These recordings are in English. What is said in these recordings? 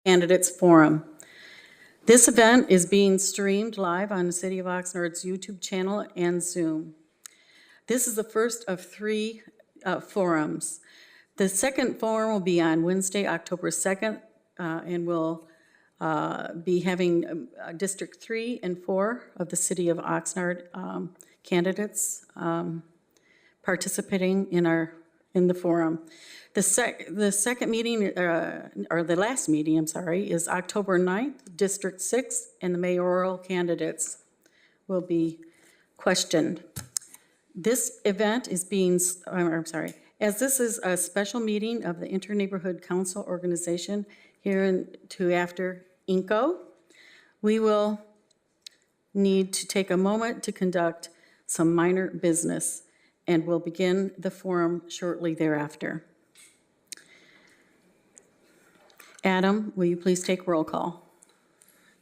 Candidates Forum. This event is being streamed live on the City of Oxnard's YouTube channel and Zoom. This is the first of three forums. The second forum will be on Wednesday, October 2nd, and we'll be having District 3 and 4 of the City of Oxnard candidates participating in the forum. The second meeting, or the last meeting, I'm sorry, is October 9th, District 6, and the mayoral candidates will be questioned. This event is being, as this is a special meeting of the Inter-Neighborhood Council Organization here after INCO, we will need to take a moment to conduct some minor business, and we'll begin the forum shortly thereafter. Adam, will you please take roll call?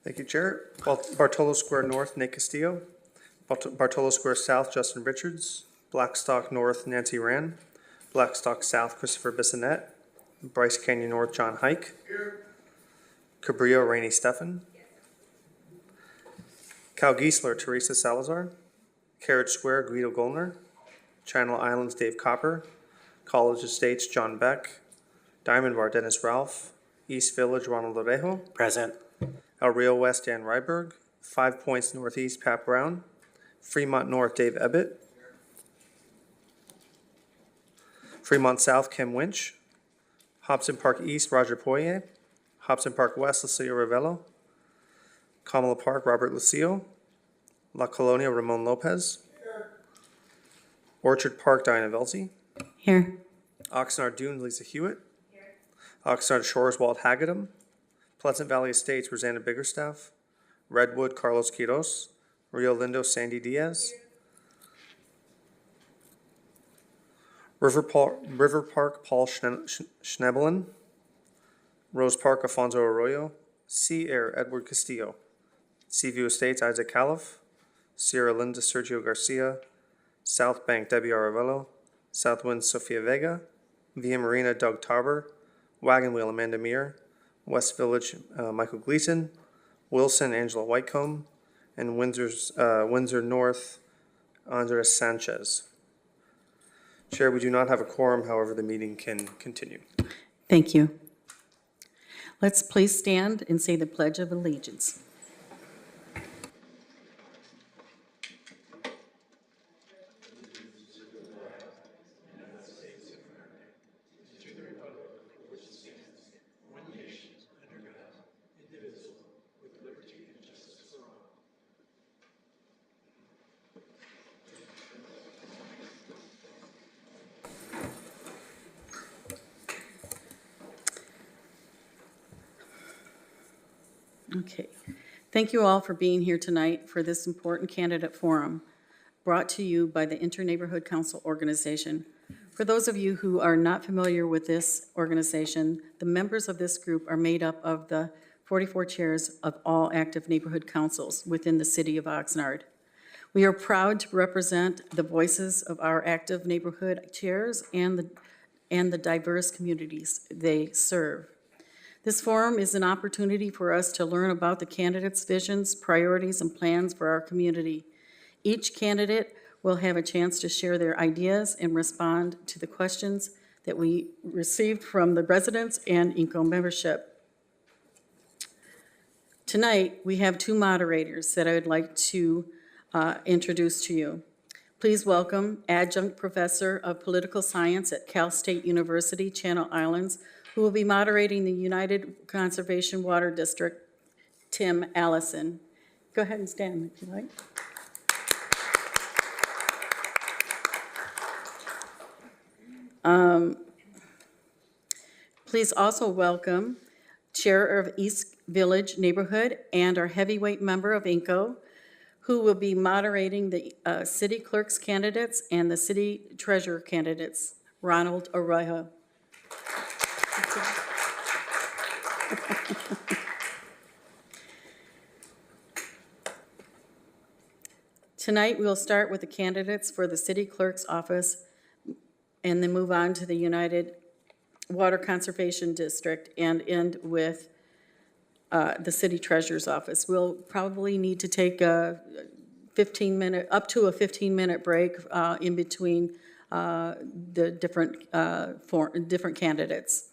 Thank you, Chair. Bartolo Square North, Nate Castillo. Bartolo Square South, Justin Richards. Blackstock North, Nancy Rand. Blackstock South, Christopher Bissonette. Bryce Canyon North, John Hike. Here. Cabrillo, Rainey Steffen. Cal Giesler, Teresa Salazar. Carriage Square, Guido Gollner. Channel Islands, Dave Copper. College Estates, John Beck. Diamond Bar, Dennis Ralph. East Village, Ronald Orejo. Present. El Rio West, Dan Ryberg. 5 Points Northeast, Pat Brown. Fremont North, Dave Ebbett. Fremont South, Kim Winch. Hobson Park East, Roger Poirier. Hobson Park West, Lucio Ravello. Kamala Park, Robert Lucio. La Colonia, Ramon Lopez. Orchard Park, Diana Velzi. Here. Oxnard Dunes, Lisa Hewitt. Oxnard Shores, Walt Hagedum. Pleasant Valley Estates, Rosanna Biggerstaff. Redwood, Carlos Quiros. Rio Lindo, Sandy Diaz. River Park, Paul Schnebelin. Rose Park, Afonso Arroyo. Sea Air, Edward Castillo. Seaview Estates, Isaac Califf. Sierra Linda, Sergio Garcia. South Bank, Debbie Aravello. Southwind, Sofia Vega. Via Marina, Doug Tarber. Wagon Wheel, Amanda Meir. West Village, Michael Gleason. Wilson, Angela Whitecomb. And Windsor North, Andres Sanchez. Chair, we do not have a quorum, however, the meeting can continue. Thank you. Let's please stand and say the Pledge of Allegiance. Okay. Thank you all for being here tonight for this important candidate forum brought to you by the Inter-Neighborhood Council Organization. For those of you who are not familiar with this organization, the members of this group are made up of the 44 chairs of all active neighborhood councils within the City of Oxnard. We are proud to represent the voices of our active neighborhood chairs and the diverse communities they serve. This forum is an opportunity for us to learn about the candidates' visions, priorities, and plans for our community. Each candidate will have a chance to share their ideas and respond to the questions that we received from the residents and INCO membership. Tonight, we have two moderators that I would like to introduce to you. Please welcome Adjunct Professor of Political Science at Cal State University, Channel Islands, who will be moderating the United Conservation Water District, Tim Allison. Go ahead and stand if you like. Please also welcome Chair of East Village Neighborhood and our heavyweight member of INCO, who will be moderating the city clerk's candidates and the city treasurer candidates, Ronald Arroyo. Tonight, we'll start with the candidates for the city clerk's office and then move on to the United Water Conservation District and end with the city treasurer's office. We'll probably need to take a 15-minute, up to a 15-minute break in between the different candidates.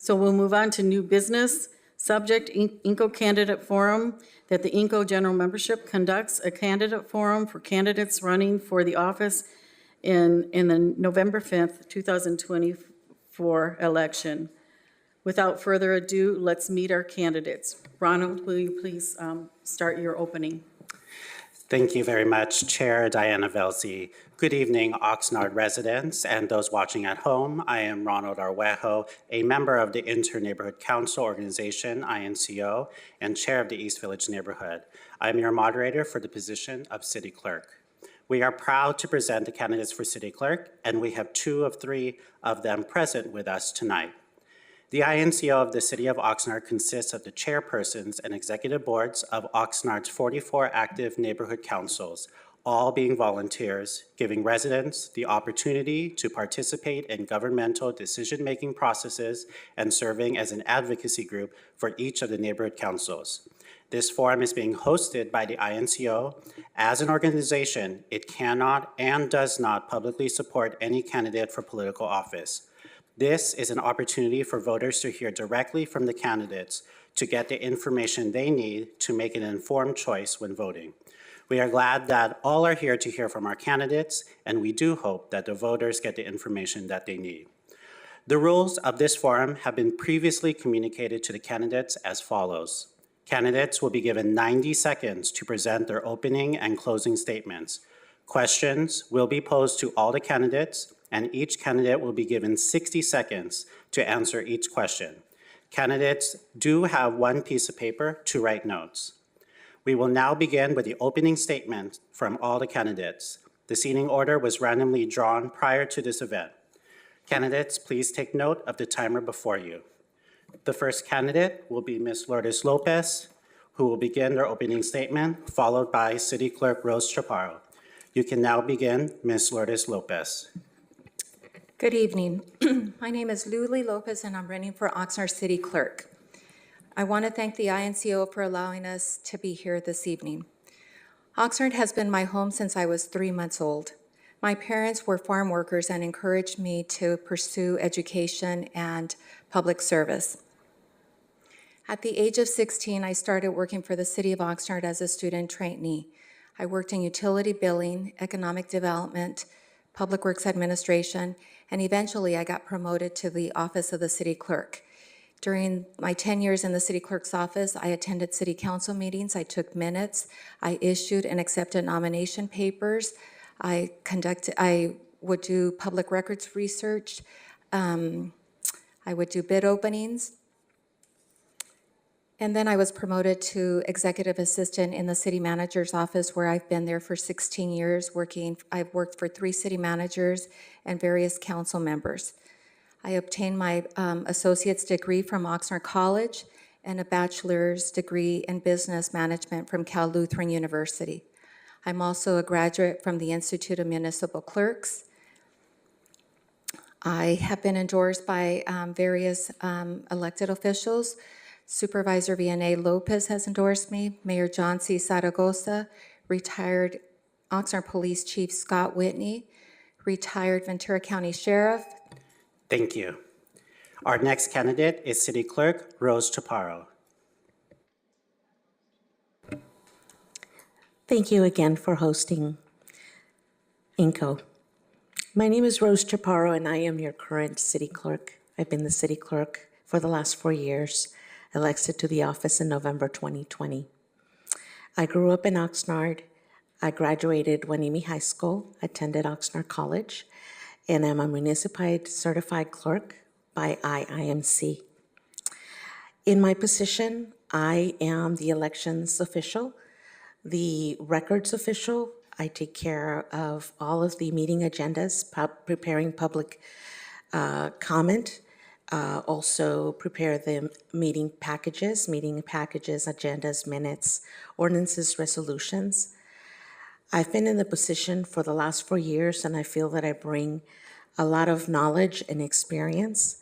So we'll move on to new business. Subject, INCO Candidate Forum, that the INCO General Membership conducts a candidate forum for candidates running for the office in the November 5th, 2024 election. Without further ado, let's meet our candidates. Ronald, will you please start your opening? Thank you very much, Chair Diana Velzi. Good evening, Oxnard residents and those watching at home. I am Ronald Arwejo, a member of the Inter-Neighborhood Council Organization, INCO, and Chair of the East Village Neighborhood. I am your moderator for the position of City Clerk. We are proud to present the candidates for City Clerk, and we have 2 of 3 of them present with us tonight. The INCO of the City of Oxnard consists of the chairpersons and executive boards of Oxnard's 44 active neighborhood councils, all being volunteers, giving residents the opportunity to participate in governmental decision-making processes and serving as an advocacy group for each of the neighborhood councils. This forum is being hosted by the INCO. As an organization, it cannot and does not publicly support any candidate for political office. This is an opportunity for voters to hear directly from the candidates to get the information they need to make an informed choice when voting. We are glad that all are here to hear from our candidates, and we do hope that the voters get the information that they need. The rules of this forum have been previously communicated to the candidates as follows. Candidates will be given 90 seconds to present their opening and closing statements. Questions will be posed to all the candidates, and each candidate will be given 60 seconds to answer each question. Candidates do have 1 piece of paper to write notes. We will now begin with the opening statement from all the candidates. The seating order was randomly drawn prior to this event. Candidates, please take note of the timer before you. The first candidate will be Ms. Lourdes Lopez, who will begin their opening statement, followed by City Clerk Rose Chaparro. You can now begin, Ms. Lourdes Lopez. Good evening. My name is Luli Lopez, and I'm running for Oxnard City Clerk. I want to thank the INCO for allowing us to be here this evening. Oxnard has been my home since I was 3 months old. My parents were farm workers and encouraged me to pursue education and public service. At the age of 16, I started working for the City of Oxnard as a student trainee. I worked in utility billing, economic development, public works administration, and eventually I got promoted to the office of the city clerk. During my 10 years in the city clerk's office, I attended city council meetings, I took minutes, I issued and accepted nomination papers, I would do public records research, I would do bid openings, and then I was promoted to executive assistant in the city manager's office, where I've been there for 16 years I've worked for 3 city managers and various council members. I obtained my associate's degree from Oxnard College and a bachelor's degree in business management from Cal Lutheran University. I'm also a graduate from the Institute of Municipal Clerks. I have been endorsed by various elected officials. Supervisor Vianney Lopez has endorsed me, Mayor John C. Zaragoza, retired Oxnard Police Chief Scott Whitney, retired Ventura County Sheriff. Thank you. Our next candidate is City Clerk Rose Chaparro. Thank you again for hosting INCO. My name is Rose Chaparro, and I am your current city clerk. I've been the city clerk for the last 4 years, elected to the office in November 2020. I grew up in Oxnard. I graduated Wanimi High School, attended Oxnard College, and I'm a municipal certified clerk by IIMC. In my position, I am the elections official, the records official. I take care of all of the meeting agendas, preparing public comment, also prepare the meeting packages, agendas, minutes, ordinances, resolutions. I've been in the position for the last 4 years, and I feel that I bring a lot of knowledge and experience.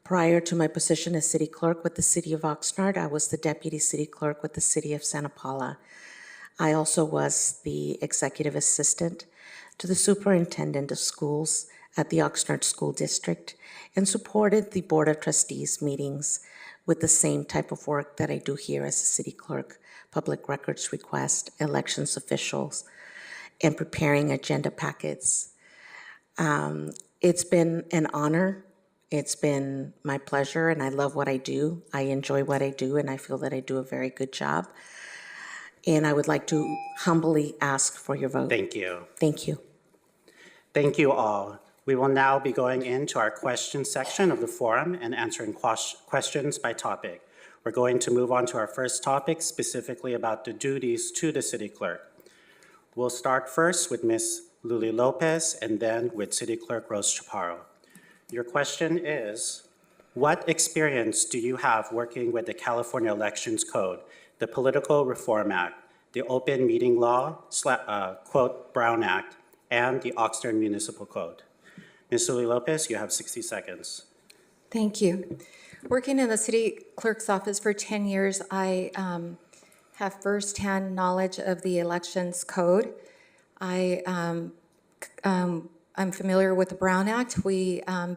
Prior to my position as city clerk with the city of Oxnard, I was the deputy city clerk with the city of Santa Paula. I also was the executive assistant to the superintendent of schools at the Oxnard School District and supported the Board of Trustees meetings with the same type of work that I do here as a city clerk, public records request, elections officials, and preparing agenda packets. It's been an honor. It's been my pleasure, and I love what I do. I enjoy what I do, and I feel that I do a very good job. And I would like to humbly ask for your vote. Thank you. Thank you. Thank you all. We will now be going into our question section of the forum and answering questions by topic. We're going to move on to our first topic, specifically about the duties to the city clerk. We'll start first with Ms. Luli Lopez and then with City Clerk Rose Chaparro. Your question is, what experience do you have working with the California Elections Code, the Political Reform Act, the Open Meeting Law, quote, Brown Act, and the Oxnard Municipal Code? Ms. Luli Lopez, you have 60 seconds. Thank you. Working in the city clerk's office for 10 years, I have firsthand knowledge of the elections code. I'm familiar with the Brown Act.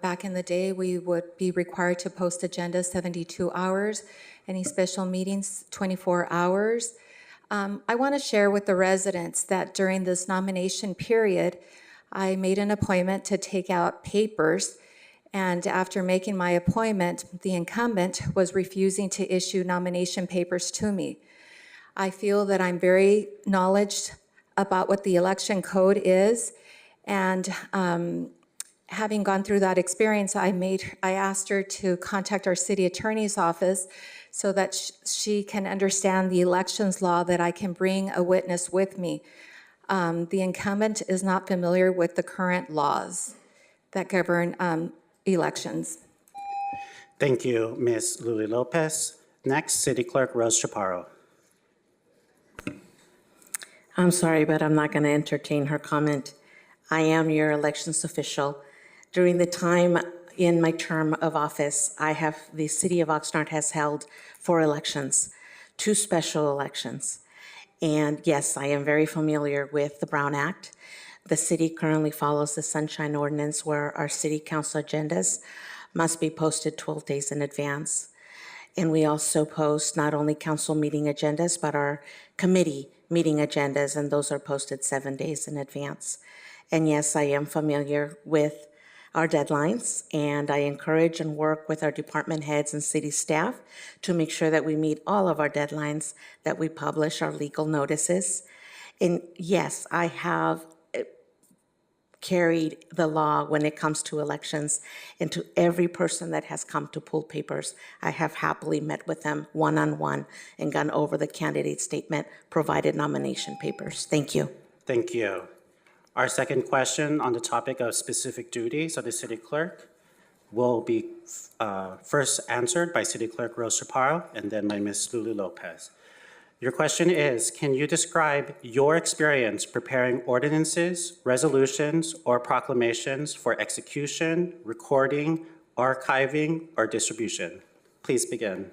Back in the day, we would be required to post agendas 72 hours, any special meetings 24 hours. I want to share with the residents that during this nomination period, I made an appointment to take out papers, and after making my appointment, the incumbent was refusing to issue nomination papers to me. I feel that I'm very knowledgeable about what the election code is, and having gone through that experience, I asked her to contact our city attorney's office so that she can understand the elections law, that I can bring a witness with me. The incumbent is not familiar with the current laws that govern elections. Thank you, Ms. Luli Lopez. Next, City Clerk Rose Chaparro. I'm sorry, but I'm not going to entertain her comment. I am your elections official. During the time in my term of office, the city of Oxnard has held 4 elections, 2 special elections. And yes, I am very familiar with the Brown Act. The city currently follows the Sunshine Ordinance, where our city council agendas must be posted 12 days in advance. And we also post not only council meeting agendas, but our committee meeting agendas, and those are posted 7 days in advance. And yes, I am familiar with our deadlines, and I encourage and work with our department heads and city staff to make sure that we meet all of our deadlines, that we publish our legal notices. And yes, I have carried the law when it comes to elections, and to every person that has come to pull papers, I have happily met with them one-on-one and gone over the candidate statement, provided nomination papers. Thank you. Thank you. Our second question on the topic of specific duties of the city clerk will be first answered by City Clerk Rose Chaparro and then by Ms. Luli Lopez. Your question is, can you describe your experience preparing ordinances, resolutions, or proclamations for execution, recording, archiving, or distribution? Please begin.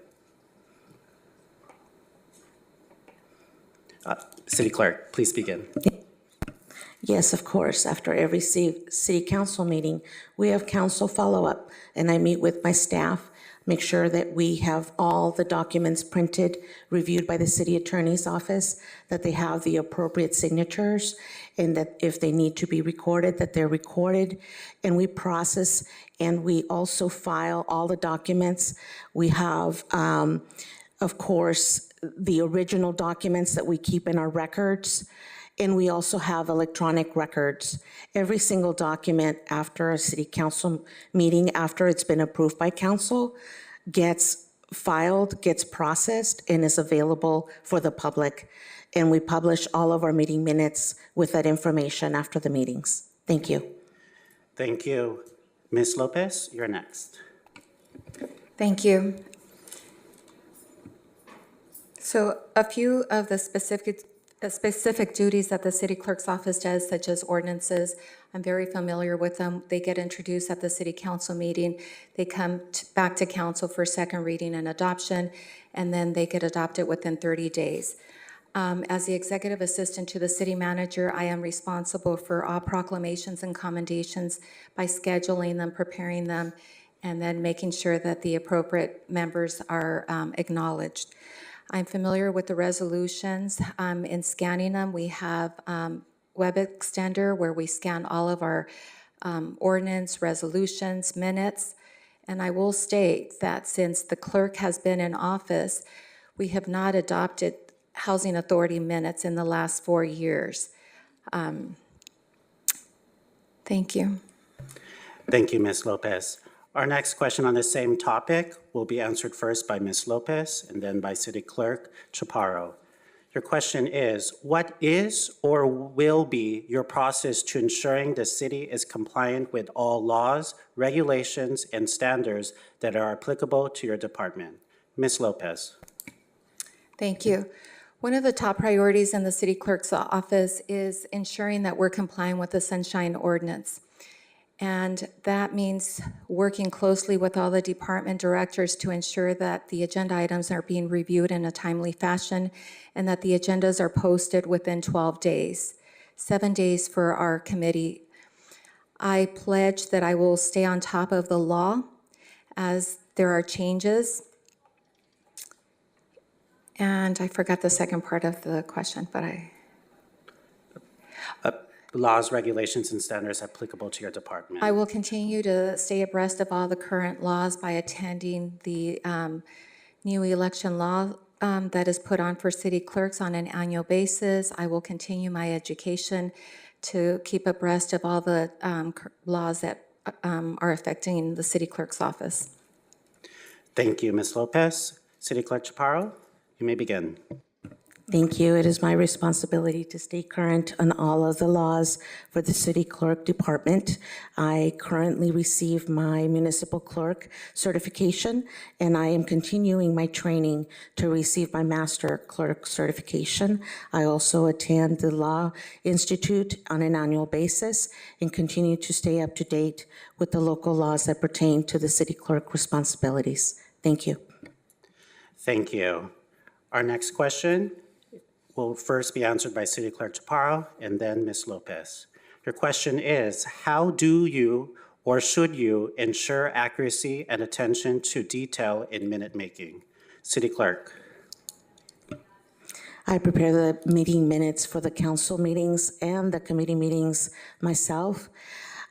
City Clerk, please begin. Yes, of course. After every city council meeting, we have council follow-up, and I meet with my staff, make sure that we have all the documents printed, reviewed by the city attorney's office, that they have the appropriate signatures, and that if they need to be recorded, that they're recorded. And we process, and we also file all the documents. We have, of course, the original documents that we keep in our records. And we also have electronic records. Every single document after a city council meeting, after it's been approved by council, gets filed, gets processed, and is available for the public. And we publish all of our meeting minutes with that information after the meetings. Thank you. Thank you. Ms. Lopez, you're next. Thank you. So a few of the specific specific duties that the city clerk's office does, such as ordinances. I'm very familiar with them. They get introduced at the city council meeting. They come back to council for second reading and adoption, and then they get adopted within 30 days. As the executive assistant to the city manager, I am responsible for all proclamations and commendations by scheduling them, preparing them, and then making sure that the appropriate members are acknowledged. I'm familiar with the resolutions. In scanning them, we have web extender where we scan all of our ordinance, resolutions, minutes. And I will state that since the clerk has been in office, we have not adopted Housing Authority minutes in the last 4 years. Thank you. Thank you, Ms. Lopez. Our next question on the same topic will be answered first by Ms. Lopez and then by City Clerk Chaparro. Your question is, what is or will be your process to ensuring the city is compliant with all laws, regulations, and standards that are applicable to your department? Ms. Lopez. Thank you. One of the top priorities in the city clerk's office is ensuring that we're complying with the Sunshine Ordinance. And that means working closely with all the department directors to ensure that the agenda items are being reviewed in a timely fashion and that the agendas are posted within 12 days, 7 days for our committee. I pledge that I will stay on top of the law as there are changes. And I forgot the second part of the question, but Laws, regulations, and standards applicable to your department. I will continue to stay abreast of all the current laws by attending the new election law that is put on for city clerks on an annual basis. I will continue my education to keep abreast of all the laws that are affecting the city clerk's office. Thank you, Ms. Lopez. City Clerk Chaparro, you may begin. Thank you. It is my responsibility to stay current on all of the laws for the city clerk department. I currently receive my municipal clerk certification, and I am continuing my training to receive my master clerk certification. I also attend the Law Institute on an annual basis and continue to stay up to date with the local laws that pertain to the city clerk responsibilities. Thank you. Thank you. Our next question will first be answered by City Clerk Chaparro and then Ms. Lopez. Your question is, how do you or should you ensure accuracy and attention to detail in minute making? City Clerk. I prepare the meeting minutes for the council meetings and the committee meetings myself.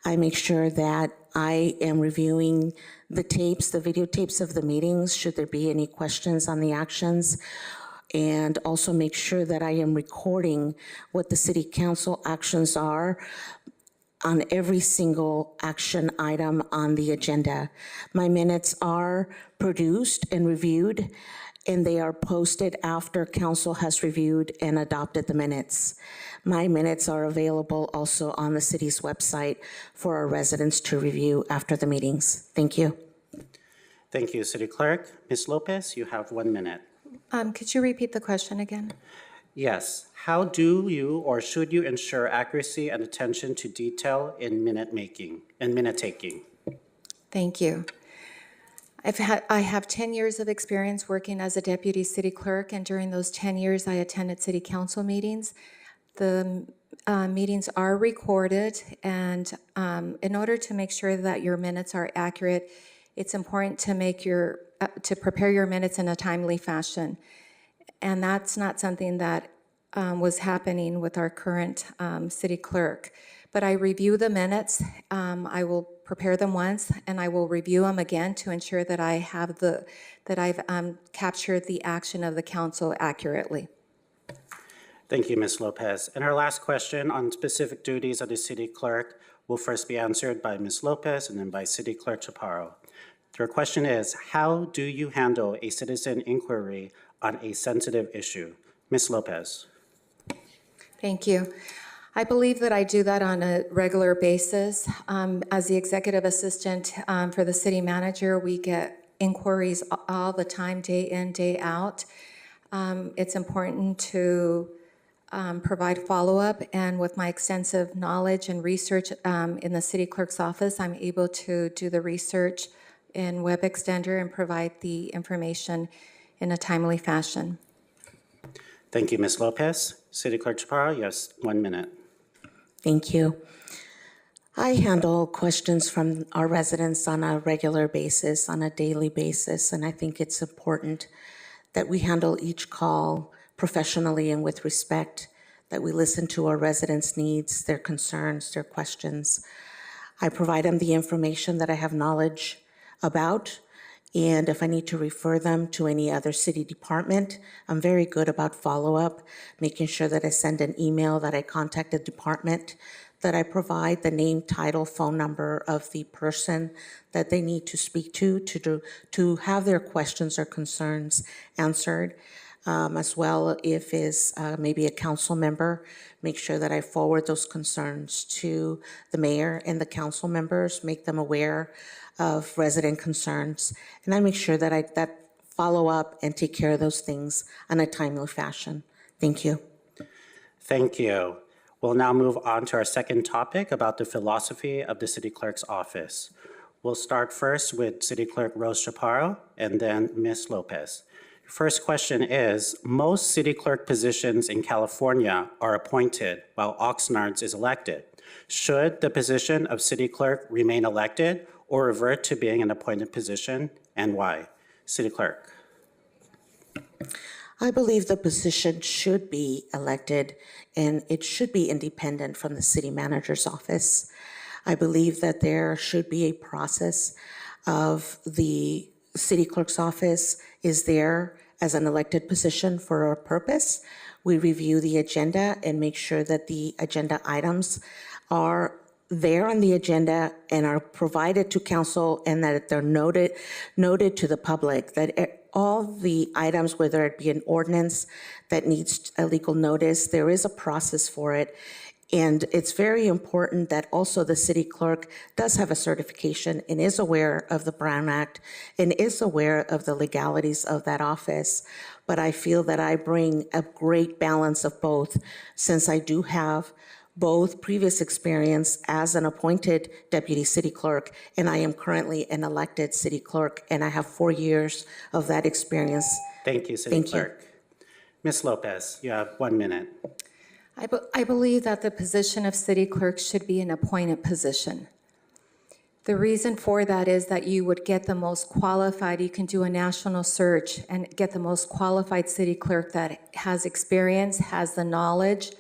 I make sure that I am reviewing the tapes, the videotapes of the meetings, should there be any questions on the actions, and also make sure that I am recording what the city council actions are on every single action item on the agenda. My minutes are produced and reviewed, and they are posted after council has reviewed and adopted the minutes. My minutes are available also on the city's website for our residents to review after the meetings. Thank you. Thank you, City Clerk. Ms. Lopez, you have 1 minute. Could you repeat the question again? Yes. How do you or should you ensure accuracy and attention to detail in minute making and minute taking? Thank you. I have 10 years of experience working as a deputy city clerk, and during those 10 years, I attended city council meetings. The meetings are recorded, and in order to make sure that your minutes are accurate, it's important to prepare your minutes in a timely fashion. And that's not something that was happening with our current city clerk. But I review the minutes. I will prepare them once, and I will review them again to ensure that I've captured the action of the council accurately. Thank you, Ms. Lopez. And our last question on specific duties of the city clerk will first be answered by Ms. Lopez and then by City Clerk Chaparro. Your question is, how do you handle a citizen inquiry on a sensitive issue? Ms. Lopez. Thank you. I believe that I do that on a regular basis. As the executive assistant for the city manager, we get inquiries all the time, day in, day out. It's important to provide follow-up, and with my extensive knowledge and research in the city clerk's office, I'm able to do the research in Web Extender and provide the information in a timely fashion. Thank you, Ms. Lopez. City Clerk Chaparro, you have 1 minute. Thank you. I handle questions from our residents on a regular basis, on a daily basis, and I think it's important that we handle each call professionally and with respect, that we listen to our residents' needs, their concerns, their questions. I provide them the information that I have knowledge about, and if I need to refer them to any other city department, I'm very good about follow-up, making sure that I send an email, that I contact the department, that I provide the name, title, phone number of the person that they need to speak to have their questions or concerns answered. As well, if is maybe a council member, make sure that I forward those concerns to the mayor and the council members, make them aware of resident concerns, and I make sure that I follow up and take care of those things in a timely fashion. Thank you. Thank you. We'll now move on to our second topic about the philosophy of the City Clerk's office. We'll start first with City Clerk Rose Chaparro and then Ms. Lopez. First question is, most city clerk positions in California are appointed while Oxnard's is elected. Should the position of city clerk remain elected or revert to being an appointed position, and why? City Clerk. I believe the position should be elected and it should be independent from the city manager's office. I believe that there should be a process of the city clerk's office is there as an elected position for a purpose. We review the agenda and make sure that the agenda items are there on the agenda and are provided to council and that they're noted to the public, that all the items, whether it be an ordinance that needs a legal notice, there is a process for it. And it's very important that also the city clerk does have a certification and is aware of the Brown Act and is aware of the legalities of that office. But I feel that I bring a great balance of both, since I do have both previous experience as an appointed deputy city clerk, and I am currently an elected city clerk, and I have 4 years of that experience. Thank you, City Clerk. Ms. Lopez, you have 1 minute. I believe that the position of city clerk should be an appointed position. The reason for that is that you would get the most qualified, you can do a national search and get the most qualified city clerk that has experience, has the knowledge,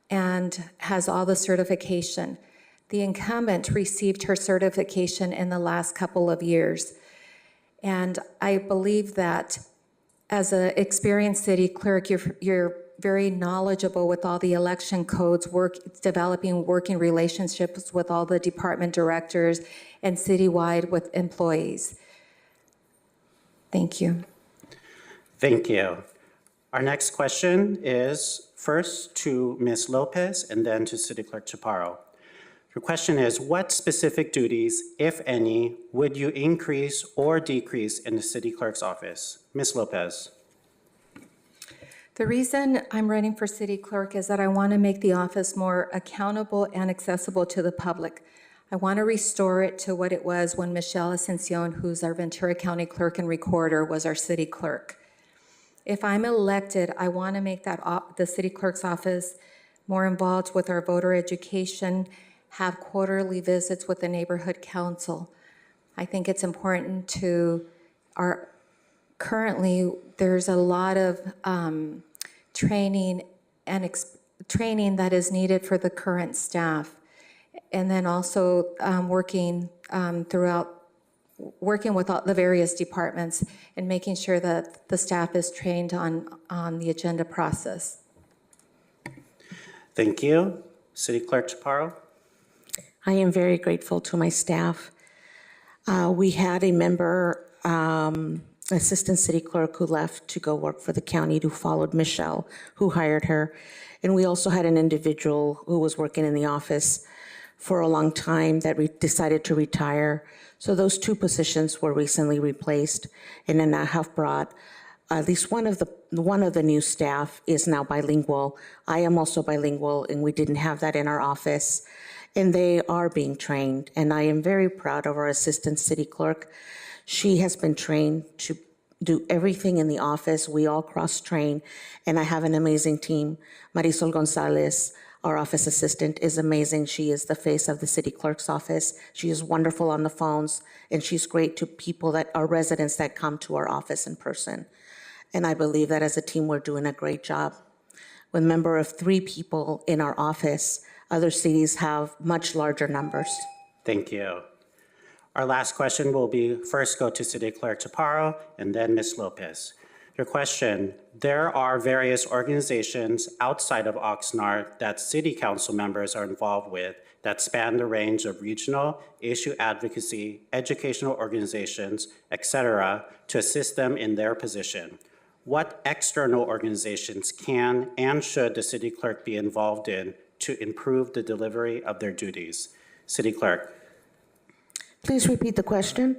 and has all the certification. The incumbent received her certification in the last couple of years. And I believe that as an experienced city clerk, you're very knowledgeable with all the election codes, developing working relationships with all the department directors and citywide with employees. Thank you. Thank you. Our next question is first to Ms. Lopez and then to City Clerk Chaparro. Your question is, what specific duties, if any, would you increase or decrease in the city clerk's office? Ms. Lopez. The reason I'm running for city clerk is that I want to make the office more accountable and accessible to the public. I want to restore it to what it was when Michelle Ascension, who's our Ventura County clerk and recorder, was our city clerk. If I'm elected, I want to make the city clerk's office more involved with our voter education, have quarterly visits with the neighborhood council. I think it's important to currently there's a lot of training training that is needed for the current staff, and then also working with all the various departments and making sure that the staff is trained on the agenda process. Thank you. City Clerk Chaparro. I am very grateful to my staff. We had a member, assistant city clerk, who left to go work for the county, who followed Michelle, who hired her. And we also had an individual who was working in the office for a long time that decided to retire. So those two positions were recently replaced, and then I have brought at least one of the new staff is now bilingual. I am also bilingual, and we didn't have that in our office. And they are being trained, and I am very proud of our assistant city clerk. She has been trained to do everything in the office. We all cross-train, and I have an amazing team. Marisol Gonzalez, our office assistant, is amazing. She is the face of the city clerk's office. She is wonderful on the phones, and she's great to people that are residents that come to our office in person. And I believe that as a team, we're doing a great job. With a member of 3 people in our office, other cities have much larger numbers. Thank you. Our last question will be first go to City Clerk Chaparro and then Ms. Lopez. Your question: there are various organizations outside of Oxnard that City Council members are involved with that span the range of regional, issue advocacy, educational organizations, etc., to assist them in their position. What external organizations can and should the City Clerk be involved in to improve the delivery of their duties? City Clerk. Please repeat the question.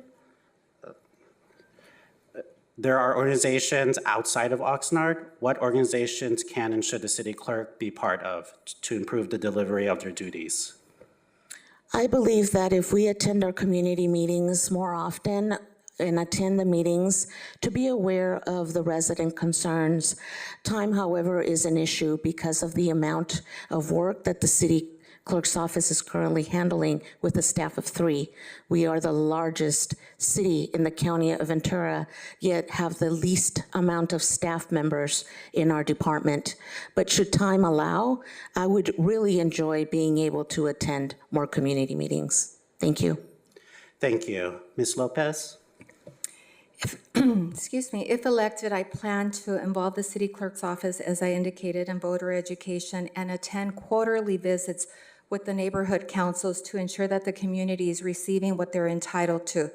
There are organizations outside of Oxnard. What organizations can and should the city clerk be part of to improve the delivery of their duties? I believe that if we attend our community meetings more often and attend the meetings, to be aware of the resident concerns. Time, however, is an issue because of the amount of work that the city clerk's office is currently handling with a staff of 3. We are the largest city in the county of Ventura, yet have the least amount of staff members in our department. But should time allow, I would really enjoy being able to attend more community meetings. Thank you. Thank you. Ms. Lopez? Excuse me, if elected, I plan to involve the city clerk's office, as I indicated, in voter education and attend quarterly visits with the neighborhood councils to ensure that the community is receiving what they're entitled to,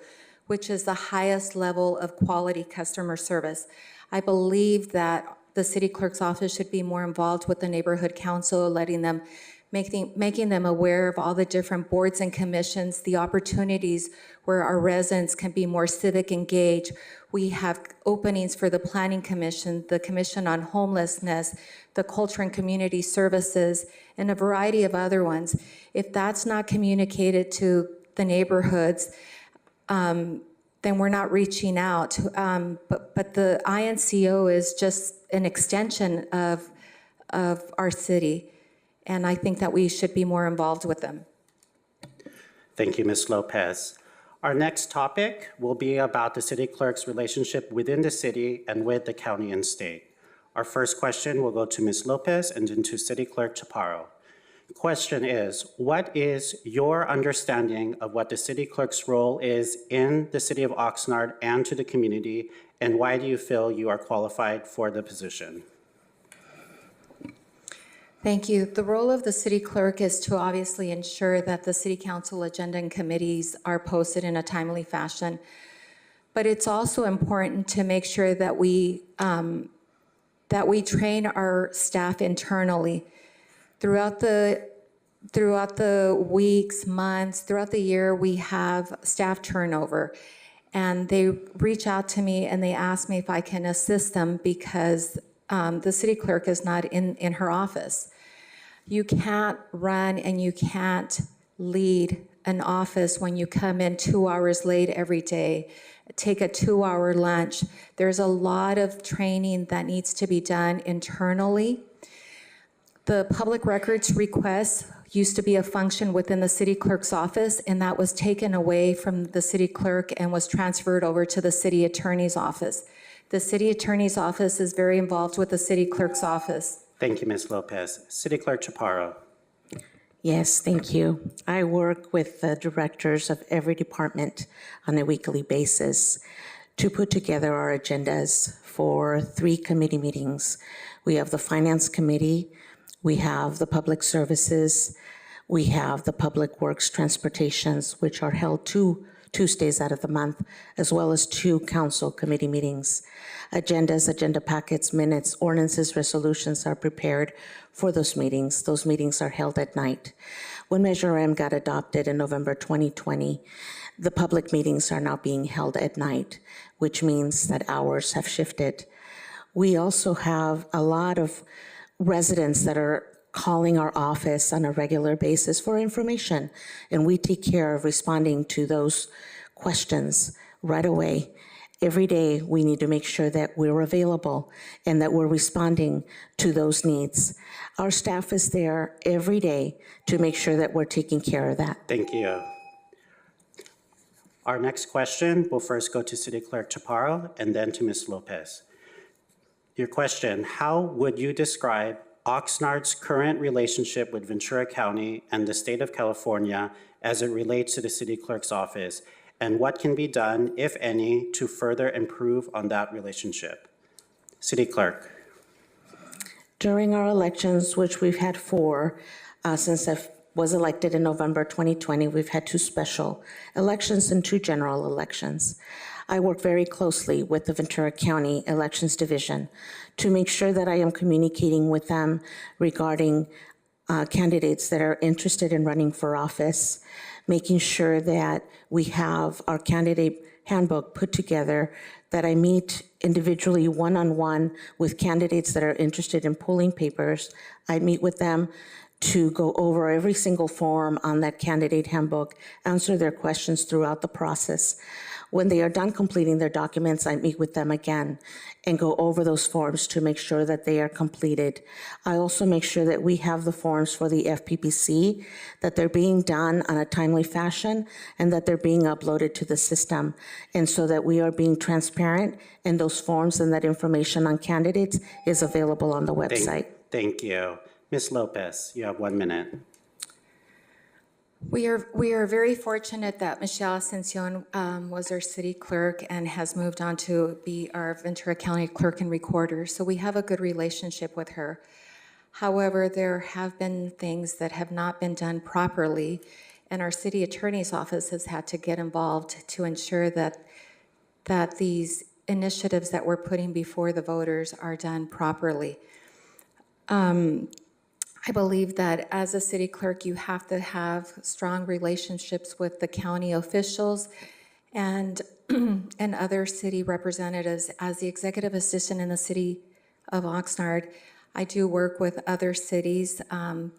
which is the highest level of quality customer service. I believe that the city clerk's office should be more involved with the neighborhood council, making them aware of all the different boards and commissions, the opportunities where our residents can be more civic engaged. We have openings for the Planning Commission, the Commission on Homelessness, the Culture and Community Services, and a variety of other ones. If that's not communicated to the neighborhoods, then we're not reaching out. But the INCO is just an extension of our city. And I think that we should be more involved with them. Thank you, Ms. Lopez. Our next topic will be about the city clerk's relationship within the city and with the county and state. Our first question will go to Ms. Lopez and then to City Clerk Chaparro. The question is, what is your understanding of what the city clerk's role is in the city of Oxnard and to the community, and why do you feel you are qualified for the position? Thank you. The role of the city clerk is to obviously ensure that the city council agenda and committees are posted in a timely fashion. But it's also important to make sure that we train our staff internally. Throughout the weeks, months, throughout the year, we have staff turnover. And they reach out to me and they ask me if I can assist them because the city clerk is not in her office. You can't run and you can't lead an office when you come in 2 hours late every day, take a 2-hour lunch. There's a lot of training that needs to be done internally. The public records request used to be a function within the city clerk's office, and that was taken away from the city clerk and was transferred over to the city attorney's office. The city attorney's office is very involved with the city clerk's office. Thank you, Ms. Lopez. City Clerk Chaparro. Yes, thank you. I work with the directors of every department on a weekly basis to put together our agendas for 3 committee meetings. We have the Finance Committee, we have the Public Services, we have the Public Works Transportations, which are held 2 Tuesdays out of the month, as well as 2 council committee meetings. Agendas, agenda packets, minutes, ordinances, resolutions are prepared for those meetings. Those meetings are held at night. When Measure M got adopted in November 2020, the public meetings are now being held at night, which means that hours have shifted. We also have a lot of residents that are calling our office on a regular basis for information, and we take care of responding to those questions right away. Every day, we need to make sure that we're available and that we're responding to those needs. Our staff is there every day to make sure that we're taking care of that. Thank you. Our next question will first go to City Clerk Chaparro and then to Ms. Lopez. Your question, how would you describe Oxnard's current relationship with Ventura County and the state of California as it relates to the City Clerk's office? And what can be done, if any, to further improve on that relationship? City Clerk. During our elections, which we've had four since I was elected in November 2020, we've had 2 special elections and 2 general elections. I work very closely with the Ventura County Elections Division to make sure that I am communicating with them regarding candidates that are interested in running for office, making sure that we have our candidate handbook put together, that I meet individually one-on-one with candidates that are interested in pulling papers. I meet with them to go over every single form on that candidate handbook, answer their questions throughout the process. When they are done completing their documents, I meet with them again and go over those forms to make sure that they are completed. I also make sure that we have the forms for the FPPC, that they're being done on a timely fashion, and that they're being uploaded to the system. And so that we are being transparent, and those forms and that information on candidates is available on the website. Thank you. Ms. Lopez, you have 1 minute. We are very fortunate that Michelle Ascension was our city clerk and has moved on to be our Ventura County clerk and recorder. So we have a good relationship with her. However, there have been things that have not been done properly, and our city attorney's office has had to get involved to ensure that these initiatives that we're putting before the voters are done properly. I believe that as a city clerk, you have to have strong relationships with the county officials and other city representatives. As the executive assistant in the city of Oxnard, I do work with other cities, the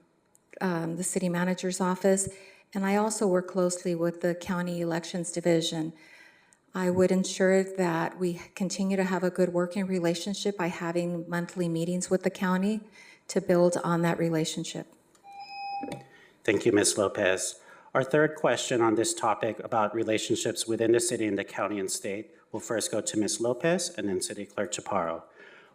city manager's office, and I also work closely with the county elections division. I would ensure that we continue to have a good working relationship by having monthly meetings with the county to build on that relationship. Thank you, Ms. Lopez. Our third question on this topic about relationships within the city and the county and state will first go to Ms. Lopez and then City Clerk Chaparro.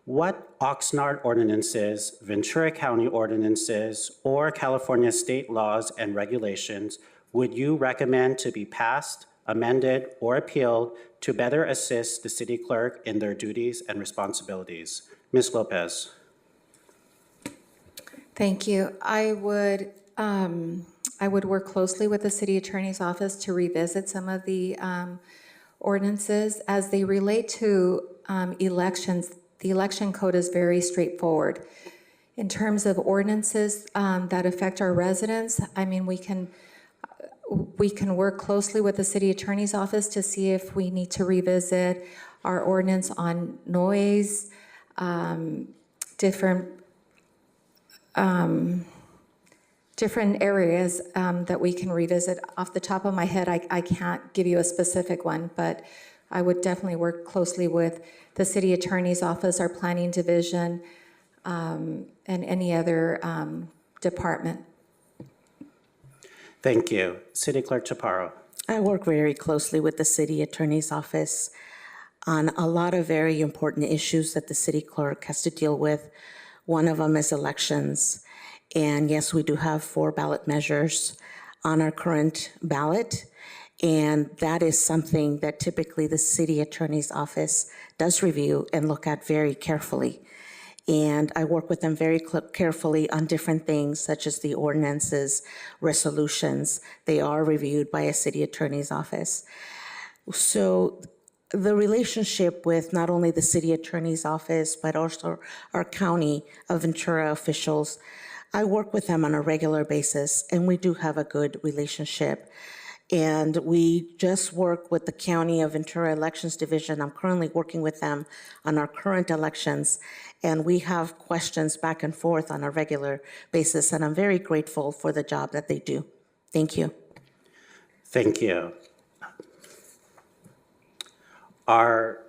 What Oxnard ordinances, Ventura County ordinances, or California state laws and regulations would you recommend to be passed, amended, or appealed to better assist the city clerk in their duties and responsibilities? Ms. Lopez. Thank you. I would work closely with the city attorney's office to revisit some of the ordinances as they relate to elections. The election code is very straightforward. In terms of ordinances that affect our residents, I mean, we can work closely with the city attorney's office to see if we need to revisit our ordinance on noise, different areas that we can revisit. Off the top of my head, I can't give you a specific one, but I would definitely work closely with the city attorney's office, our planning division, and any other department. Thank you. City Clerk Chaparro. I work very closely with the city attorney's office on a lot of very important issues that the city clerk has to deal with. One of them is elections. And yes, we do have 4 ballot measures on our current ballot. And that is something that typically the city attorney's office does review and look at very carefully. And I work with them very carefully on different things, such as the ordinances, resolutions. They are reviewed by a city attorney's office. So the relationship with not only the city attorney's office, but also our county of Ventura officials, I work with them on a regular basis, and we do have a good relationship. And we just work with the County of Ventura Elections Division. I'm currently working with them on our current elections, and we have questions back and forth on a regular basis, and I'm very grateful for the job that they do. Thank you. Thank you. Our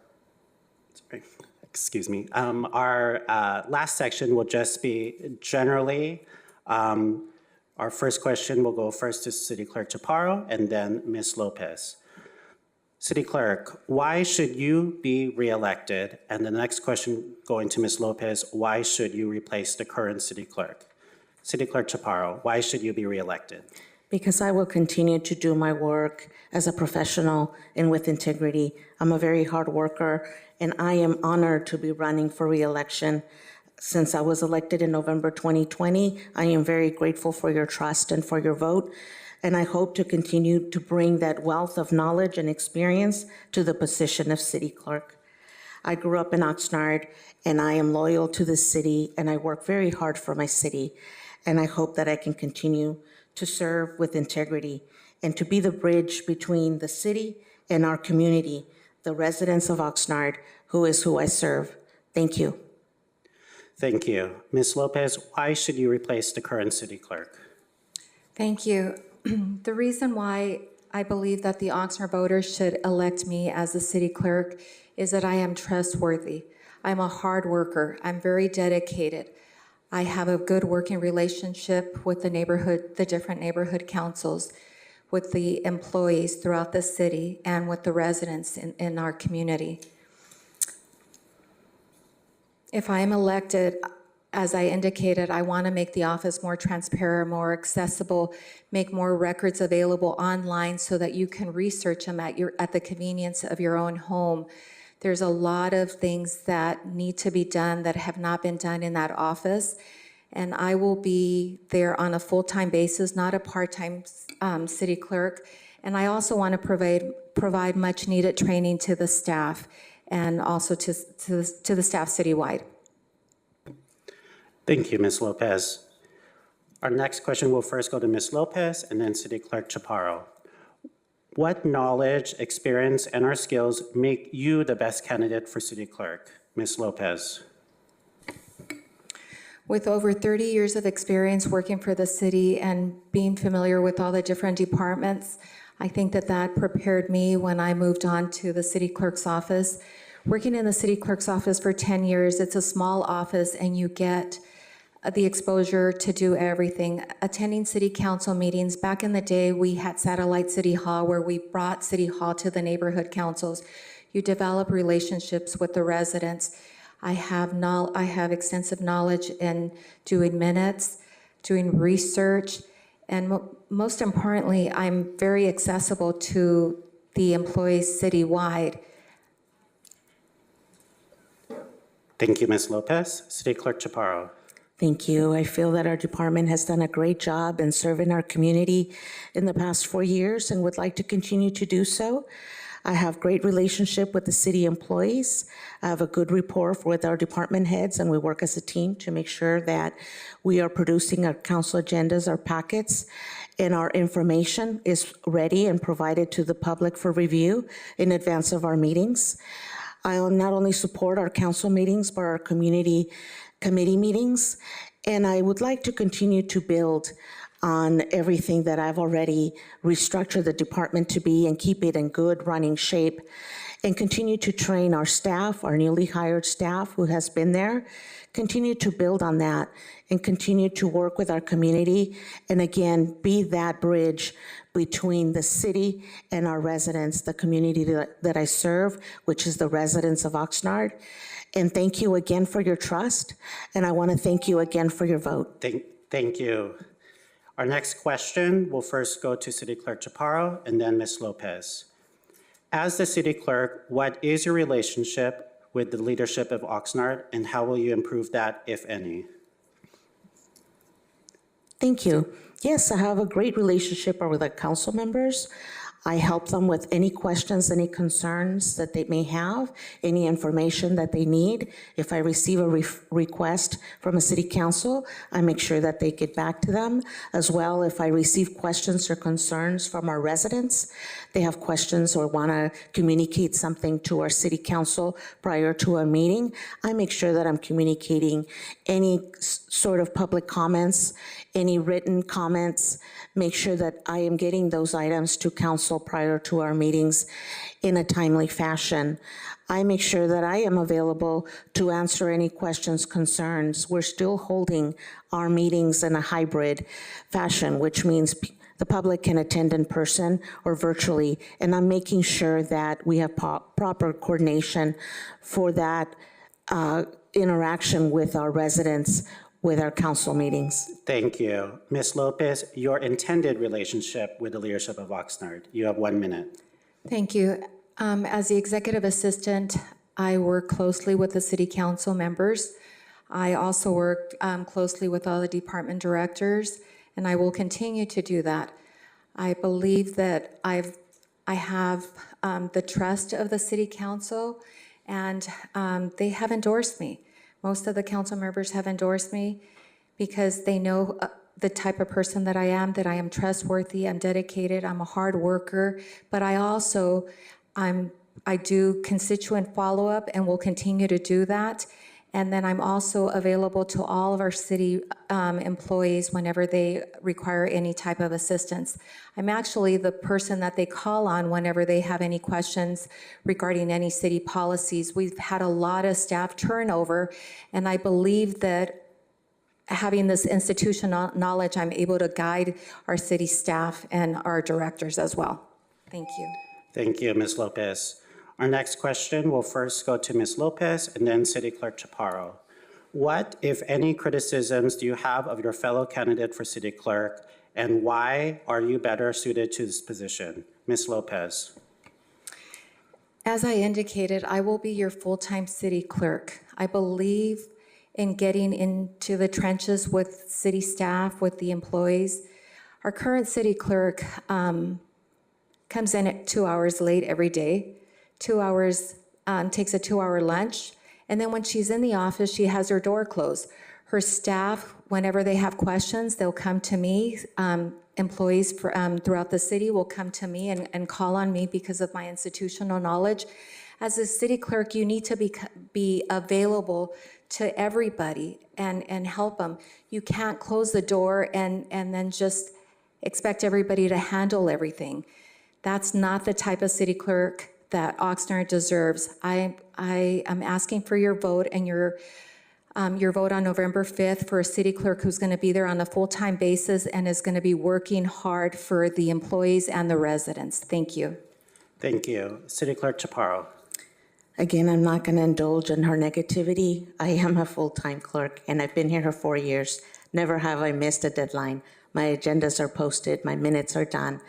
last section will just be generally. Our first question will go first to City Clerk Chaparro and then Ms. Lopez. City Clerk, why should you be reelected? And the next question going to Ms. Lopez, why should you replace the current City Clerk? City Clerk Chaparro, why should you be reelected? Because I will continue to do my work as a professional and with integrity. I'm a very hard worker, and I am honored to be running for reelection. Since I was elected in November 2020, I am very grateful for your trust and for your vote, and I hope to continue to bring that wealth of knowledge and experience to the position of City Clerk. I grew up in Oxnard, and I am loyal to the city, and I work very hard for my city, and I hope that I can continue to serve with integrity and to be the bridge between the city and our community, the residents of Oxnard, who is who I serve. Thank you. Thank you. Ms. Lopez, why should you replace the current City Clerk? Thank you. The reason why I believe that the Oxnard voters should elect me as the city clerk is that I am trustworthy. I'm a hard worker. I'm very dedicated. I have a good working relationship with the different neighborhood councils, with the employees throughout the city, and with the residents in our community. If I am elected, as I indicated, I want to make the office more transparent, more accessible, make more records available online so that you can research them at the convenience of your own home. There's a lot of things that need to be done that have not been done in that office, and I will be there on a full-time basis, not a part-time city clerk. And I also want to provide much-needed training to the staff and also to the staff citywide. Thank you, Ms. Lopez. Our next question will first go to Ms. Lopez and then City Clerk Chaparro. What knowledge, experience, and or skills make you the best candidate for City Clerk? Ms. Lopez. With over 30 years of experience working for the city and being familiar with all the different departments, I think that prepared me when I moved on to the city clerk's office. Working in the city clerk's office for 10 years, it's a small office and you get the exposure to do everything. Attending city council meetings, back in the day, we had Satellite City Hall where we brought City Hall to the neighborhood councils. You develop relationships with the residents. I have extensive knowledge in doing minutes, doing research, and most importantly, I'm very accessible to the employees citywide. Thank you, Ms. Lopez. City Clerk Chaparro. Thank you. I feel that our department has done a great job in serving our community in the past 4 years and would like to continue to do so. I have great relationship with the city employees. I have a good rapport with our department heads, and we work as a team to make sure that we are producing our council agendas, our packets, and our information is ready and provided to the public for review in advance of our meetings. I'll not only support our council meetings, but our community committee meetings, and I would like to continue to build on everything that I've already restructured the department to be and keep it in good running shape, and continue to train our staff, our newly hired staff who has been there, continue to build on that and continue to work with our community, and again, be that bridge between the city and our residents, the community that I serve, which is the residents of Oxnard. And thank you again for your trust, and I want to thank you again for your vote. Thank you. Our next question will first go to City Clerk Chaparro and then Ms. Lopez. As the City Clerk, what is your relationship with the leadership of Oxnard, and how will you improve that, if any? Thank you. Yes, I have a great relationship with our council members. I help them with any questions, any concerns that they may have, any information that they need. If I receive a request from a city council, I make sure that they get back to them. As well, if I receive questions or concerns from our residents, they have questions or want to communicate something to our city council prior to a meeting, I make sure that I'm communicating any sort of public comments, any written comments, make sure that I am getting those items to council prior to our meetings in a timely fashion. I make sure that I am available to answer any questions, concerns. We're still holding our meetings in a hybrid fashion, which means the public can attend in person or virtually, and I'm making sure that we have proper coordination for that interaction with our residents with our council meetings. Thank you. Ms. Lopez, your intended relationship with the leadership of Oxnard. You have 1 minute. Thank you. As the executive assistant, I work closely with the city council members. I also work closely with all the department directors, and I will continue to do that. I believe that I have the trust of the city council, and they have endorsed me. Most of the council members have endorsed me because they know the type of person that I am trustworthy, I'm dedicated, I'm a hard worker, but I do constituent follow-up and will continue to do that. And then I'm also available to all of our city employees whenever they require any type of assistance. I'm actually the person that they call on whenever they have any questions regarding any city policies. We've had a lot of staff turnover, and I believe that having this institutional knowledge, I'm able to guide our city staff and our directors as well. Thank you. Thank you, Ms. Lopez. Our next question will first go to Ms. Lopez and then City Clerk Chaparro. What, if any, criticisms do you have of your fellow candidate for City Clerk, and why are you better suited to this position? Ms. Lopez. As I indicated, I will be your full-time city clerk. I believe in getting into the trenches with city staff, with the employees. Our current city clerk comes in at 2 hours late every day. 2 hours, takes a 2-hour lunch, and then when she's in the office, she has her door closed. Her staff, whenever they have questions, they'll come to me. Employees throughout the city will come to me and call on me because of my institutional knowledge. As a city clerk, you need to be available to everybody and help them. You can't close the door and then just expect everybody to handle everything. That's not the type of city clerk that Oxnard deserves. I am asking for your vote and your vote on November 5th for a city clerk who's going to be there on a full-time basis and is going to be working hard for the employees and the residents. Thank you. Thank you. City Clerk Chaparro. Again, I'm not going to indulge in her negativity. I am a full-time clerk, and I've been here for 4 years. Never have I missed a deadline. My agendas are posted, my minutes are done.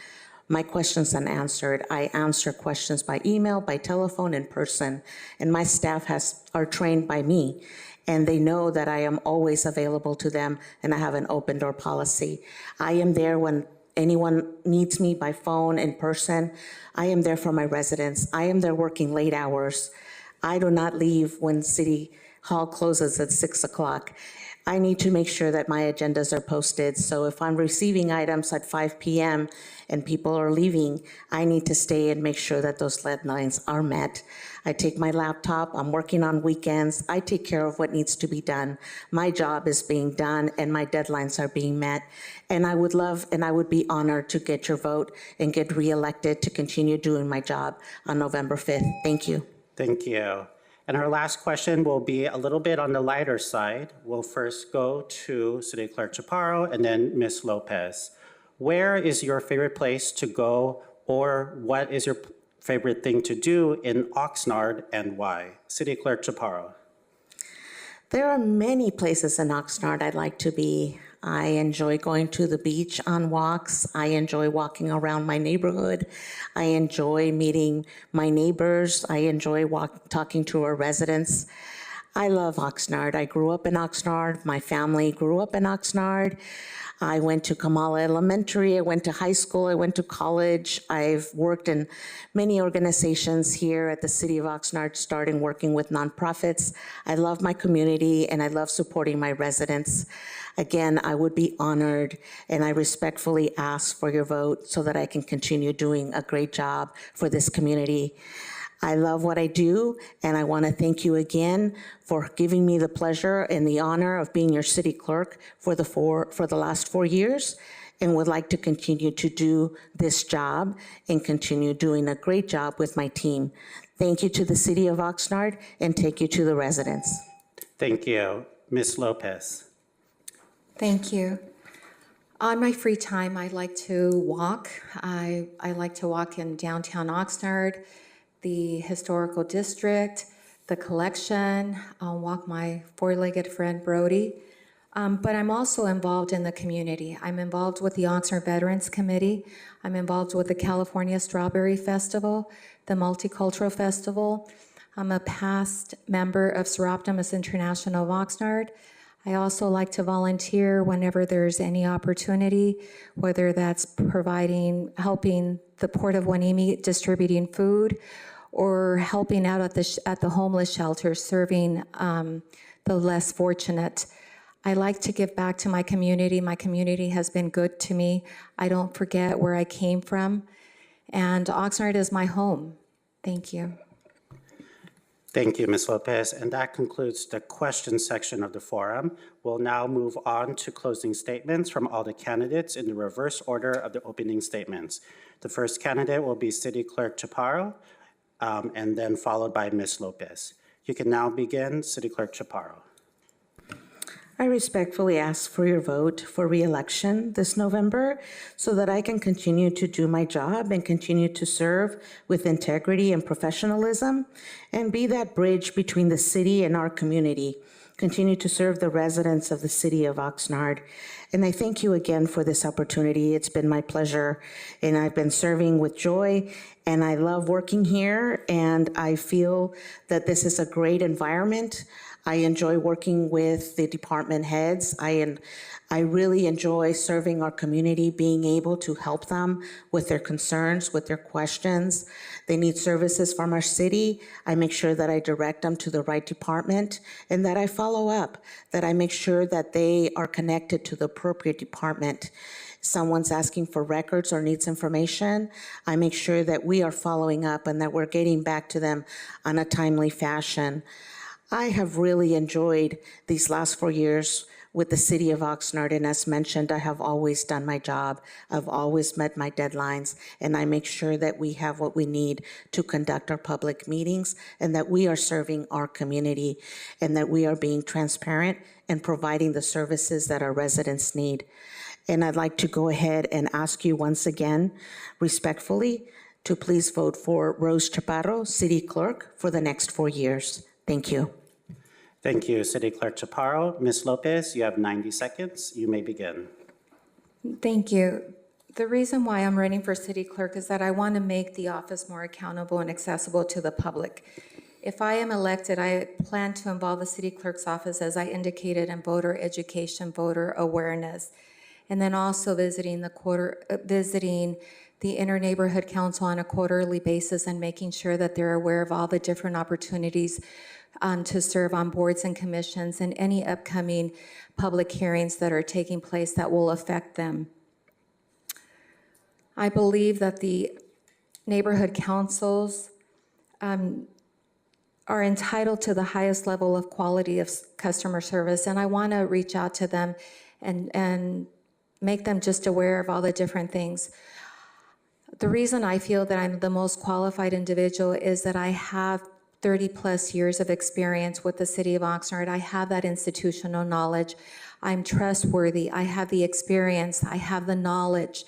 My questions unanswered. I answer questions by email, by telephone, in person, and my staff are trained by me, and they know that I am always available to them, and I have an open door policy. I am there when anyone needs me by phone, in person. I am there for my residents. I am there working late hours. I do not leave when City Hall closes at 6 o'clock. I need to make sure that my agendas are posted. So if I'm receiving items at 5 p.m. and people are leaving, I need to stay and make sure that those deadlines are met. I take my laptop, I'm working on weekends, I take care of what needs to be done. My job is being done and my deadlines are being met. And I would love and I would be honored to get your vote and get reelected to continue doing my job on November 5th. Thank you. Thank you. And our last question will be a little bit on the lighter side. We'll first go to City Clerk Chaparro and then Ms. Lopez. Where is your favorite place to go, or what is your favorite thing to do in Oxnard and why? City Clerk Chaparro. There are many places in Oxnard I'd like to be. I enjoy going to the beach on walks. I enjoy walking around my neighborhood. I enjoy meeting my neighbors. I enjoy talking to our residents. I love Oxnard. I grew up in Oxnard. My family grew up in Oxnard. I went to Kamala Elementary. I went to high school. I went to college. I've worked in many organizations here at the City of Oxnard, starting working with nonprofits. I love my community and I love supporting my residents. Again, I would be honored and I respectfully ask for your vote so that I can continue doing a great job for this community. I love what I do, and I want to thank you again for giving me the pleasure and the honor of being your city clerk for the last 4 years, and would like to continue to do this job and continue doing a great job with my team. Thank you to the City of Oxnard, and thank you to the residents. Thank you. Ms. Lopez. Thank you. On my free time, I like to walk. I like to walk in downtown Oxnard, the historical district, the collection. I'll walk my four-legged friend Brody. But I'm also involved in the community. I'm involved with the Oxnard Veterans Committee. I'm involved with the California Strawberry Festival, the Multicultural Festival. I'm a past member of Seroptimus International of Oxnard. I also like to volunteer whenever there's any opportunity, whether that's helping the Port of Hueneme distributing food, or helping out at the homeless shelter, serving the less fortunate. I like to give back to my community. My community has been good to me. I don't forget where I came from, and Oxnard is my home. Thank you. Thank you, Ms. Lopez. And that concludes the question section of the forum. We'll now move on to closing statements from all the candidates in the reverse order of the opening statements. The first candidate will be City Clerk Chaparro, and then followed by Ms. Lopez. You can now begin, City Clerk Chaparro. I respectfully ask for your vote for re-election this November so that I can continue to do my job and continue to serve with integrity and professionalism and be that bridge between the city and our community. Continue to serve the residents of the City of Oxnard. And I thank you again for this opportunity. It's been my pleasure, and I've been serving with joy, and I love working here, and I feel that this is a great environment. I enjoy working with the department heads. I really enjoy serving our community, being able to help them with their concerns, with their questions. They need services from our city. I make sure that I direct them to the right department and that I follow up, that I make sure that they are connected to the appropriate department. Someone's asking for records or needs information, I make sure that we are following up and that we're getting back to them on a timely fashion. I have really enjoyed these last 4 years with the City of Oxnard, and as mentioned, I have always done my job. I've always met my deadlines, and I make sure that we have what we need to conduct our public meetings and that we are serving our community and that we are being transparent and providing the services that our residents need. And I'd like to go ahead and ask you once again, respectfully, to please vote for Rose Chaparro, City Clerk, for the next 4 years. Thank you. Thank you, City Clerk Chaparro. Ms. Lopez, you have 90 seconds. You may begin. Thank you. The reason why I'm running for city clerk is that I want to make the office more accountable and accessible to the public. If I am elected, I plan to involve the city clerk's office, as I indicated, in voter education, voter awareness, and then also visiting the Inter-Neighborhood Council on a quarterly basis and making sure that they're aware of all the different opportunities to serve on boards and commissions and any upcoming public hearings that are taking place that will affect them. I believe that the neighborhood councils are entitled to the highest level of quality of customer service, and I want to reach out to them and make them just aware of all the different things. The reason I feel that I'm the most qualified individual is that I have 30-plus years of experience with the City of Oxnard. I have that institutional knowledge. I'm trustworthy. I have the experience. I have the knowledge.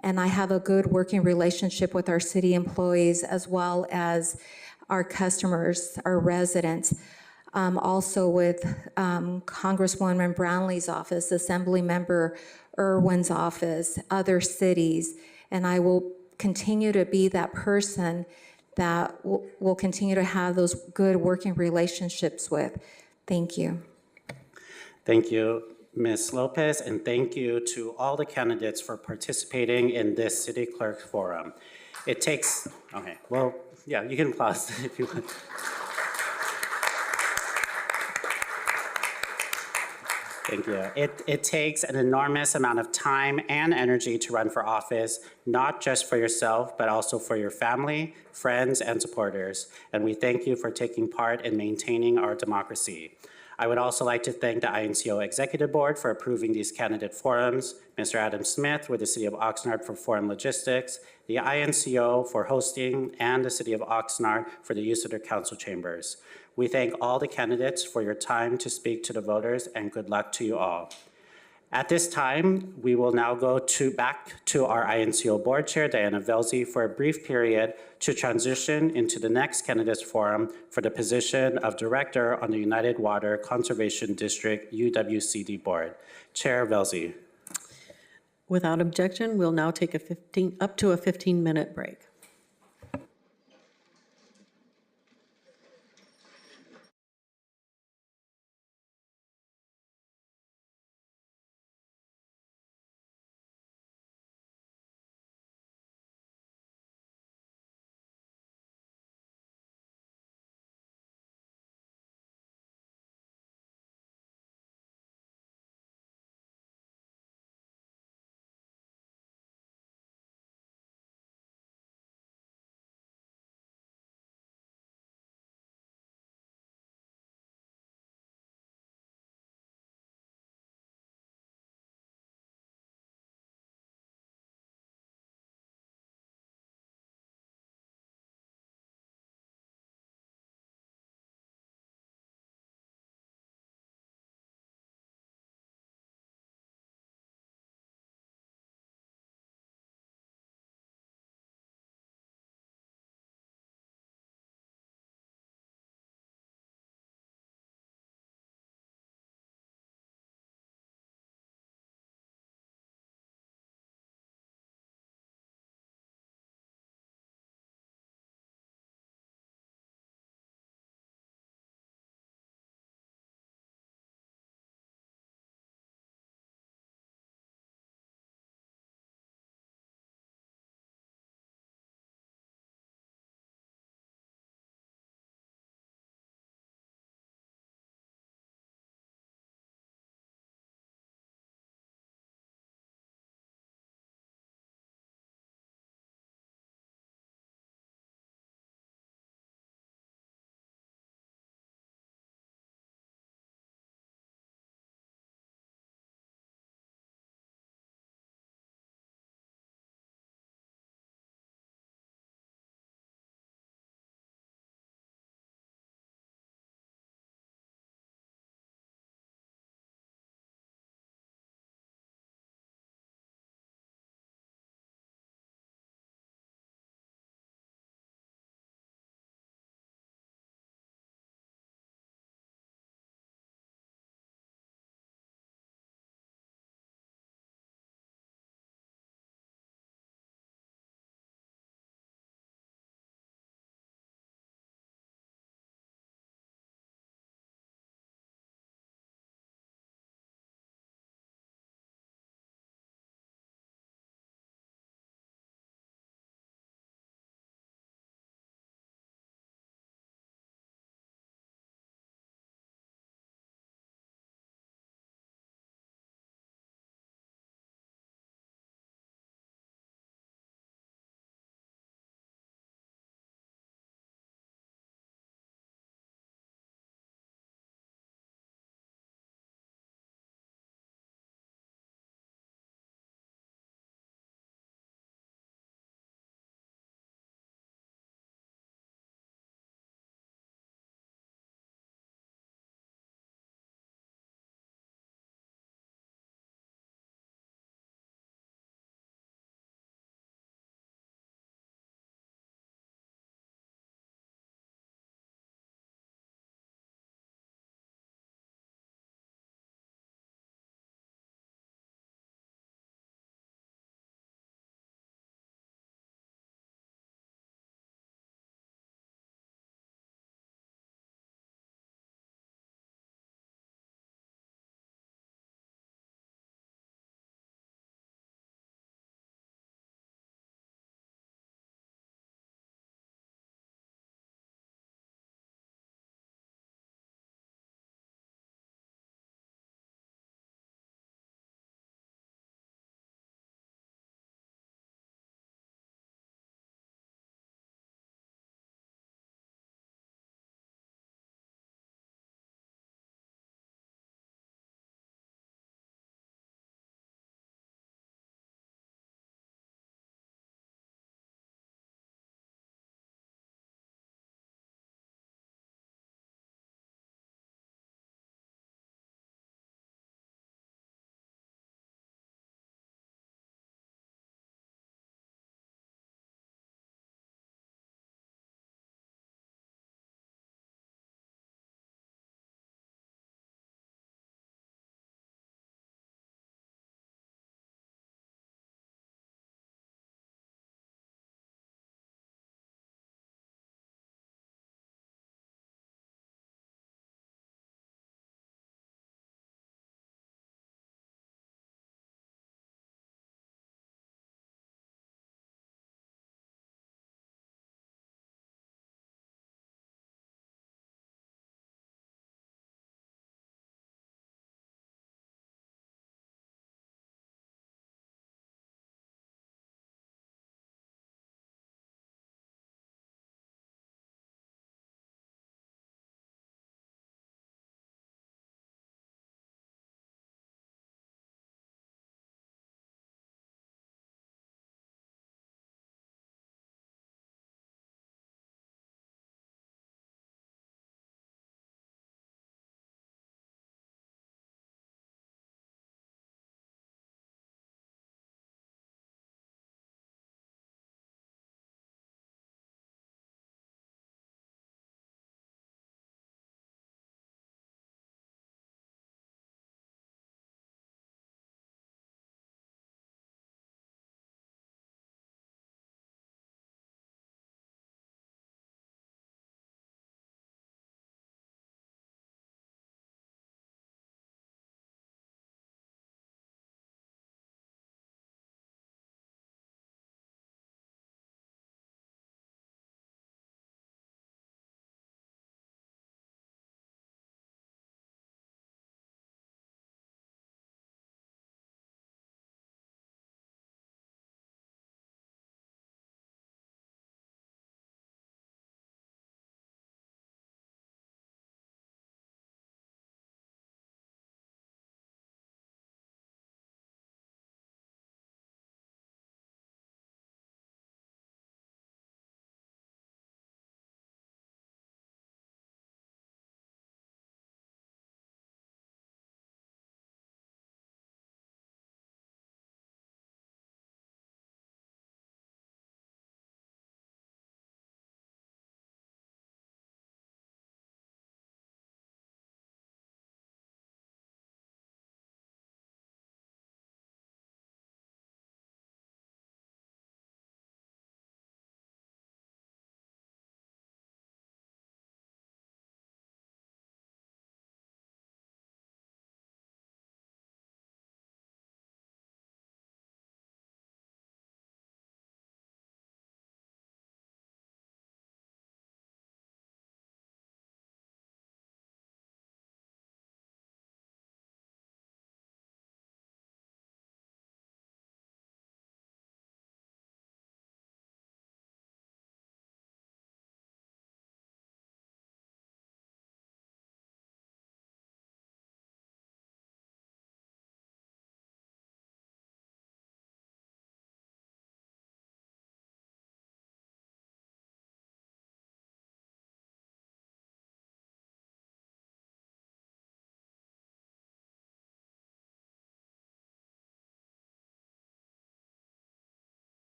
And I have a good working relationship with our city employees as well as our customers, our residents. Also with Congresswoman Brownlee's office, Assemblymember Irwin's office, other cities. And I will continue to be that person that we'll continue to have those good working relationships with. Thank you. Thank you, Ms. Lopez, and thank you to all the candidates for participating in this City Clerk Forum. It takes, okay, well, yeah, you can pause if you want. Thank you. It takes an enormous amount of time and energy to run for office, not just for yourself, but also for your family, friends, and supporters. And we thank you for taking part in maintaining our democracy. I would also like to thank the INCO Executive Board for approving these candidate forums, Mr. Adam Smith with the City of Oxnard for forum logistics, the INCO for hosting, and the City of Oxnard for the use of their council chambers. We thank all the candidates for your time to speak to the voters, and good luck to you all. At this time, we will now go back to our INCO Board Chair, Diana Velzi, for a brief period to transition into the next candidates forum for the position of Director on the United Water Conservation District UWCD Board. Chair Velzi. Without objection, we'll now take up to a 15-minute break.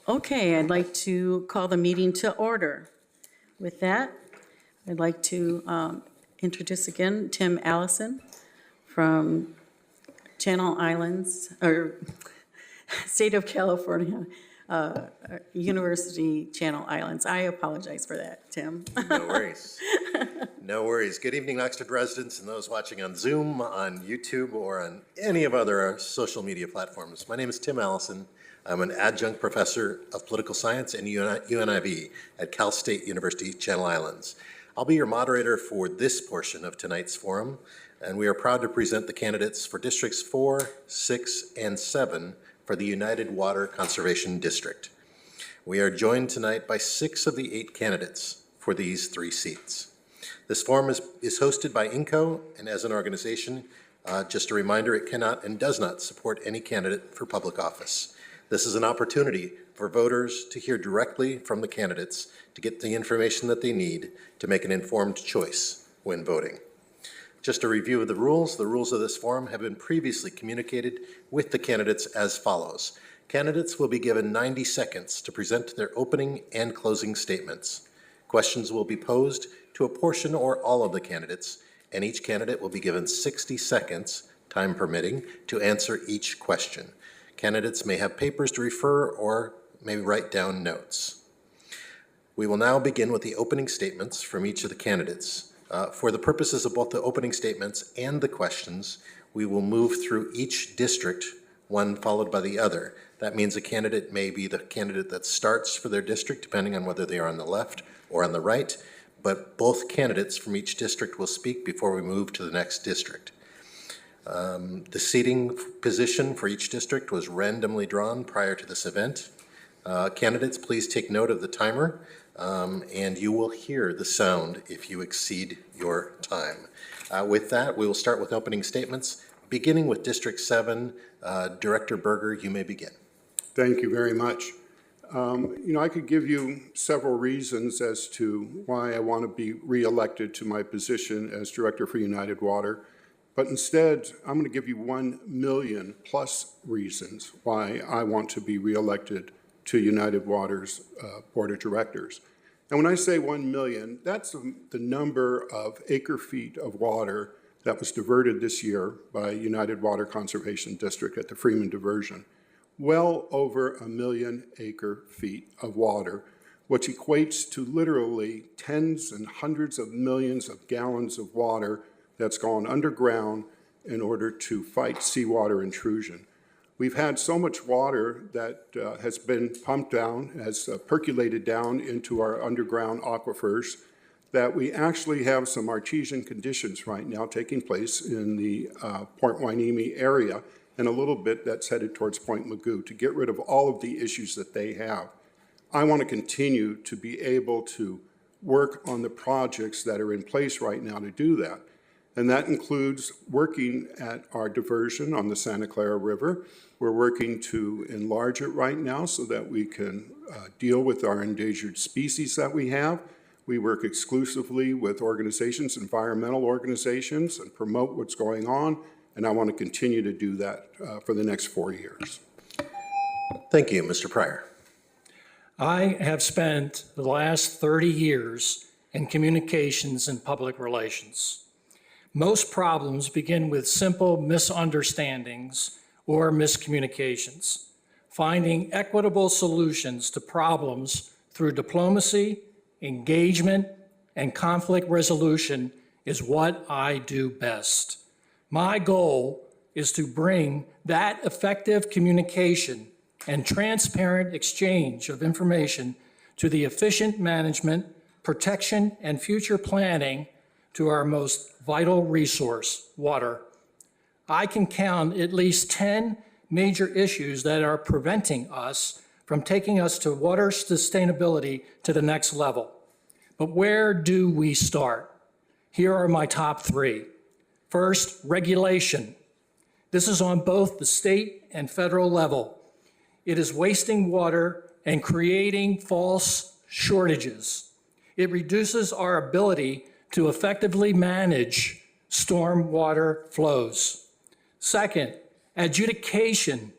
Okay, I'd like to call the meeting to order. With that, I'd like to introduce again Tim Allison from Channel Islands, or State of California, University Channel Islands. I apologize for that, Tim. No worries. No worries. Good evening, Oxnard residents and those watching on Zoom, on YouTube, or on any of other social media platforms. My name is Tim Allison. I'm an adjunct professor of political science and UNIV at Cal State University, Channel Islands. I'll be your moderator for this portion of tonight's forum, and we are proud to present the candidates for Districts 4, 6, and 7 for the United Water Conservation District. We are joined tonight by 6 of the 8 candidates for these 3 seats. This forum is hosted by INCO, and as an organization, just a reminder, it cannot and does not support any candidate for public office. This is an opportunity for voters to hear directly from the candidates to get the information that they need to make an informed choice when voting. Just a review of the rules of this forum have been previously communicated with the candidates as follows. Candidates will be given 90 seconds to present their opening and closing statements. Questions will be posed to a portion or all of the candidates, and each candidate will be given 60 seconds, time permitting, to answer each question. Candidates may have papers to refer or may write down notes. We will now begin with the opening statements from each of the candidates. For the purposes of both the opening statements and the questions, we will move through each district, one followed by the other. That means a candidate may be the candidate that starts for their district, depending on whether they are on the left or on the right, but both candidates from each district will speak before we move to the next district. The seating position for each district was randomly drawn prior to this event. Candidates, please take note of the timer, and you will hear the sound if you exceed your time. With that, we will start with opening statements, beginning with District 7. Director Berger, you may begin. Thank you very much. I could give you several reasons as to why I want to be reelected to my position as Director for United Water, but instead, I'm going to give you 1 million plus reasons why I want to be reelected to United Water's Board of Directors. And when I say 1 million, that's the number of acre-feet of water that was diverted this year by United Water Conservation District at the Freeman Diversion. Well over 1 million acre-feet of water, which equates to literally tens and hundreds of millions of gallons of water that's gone underground in order to fight seawater intrusion. We've had so much water that has been pumped down, has percolated down into our underground aquifers, that we actually have some artesian conditions right now taking place in the Point Hueneme area, and a little bit that's headed towards Point Mugu to get rid of all of the issues that they have. I want to continue to be able to work on the projects that are in place right now to do that. And that includes working at our diversion on the Santa Clara River. We're working to enlarge it right now so that we can deal with our endangered species that we have. We work exclusively with organizations, environmental organizations, and promote what's going on. And I want to continue to do that for the next 4 years. Thank you, Mr. Pryor. I have spent the last 30 years in communications and public relations. Most problems begin with simple misunderstandings or miscommunications. Finding equitable solutions to problems through diplomacy, engagement, and conflict resolution is what I do best. My goal is to bring that effective communication and transparent exchange of information to the efficient management, protection, and future planning to our most vital resource, water. I can count at least 10 major issues that are preventing us from taking us to water sustainability to the next level. But where do we start? Here are my top 3. First, regulation. This is on both the state and federal level. It is wasting water and creating false shortages. It reduces our ability to effectively manage storm water flows. Second, adjudication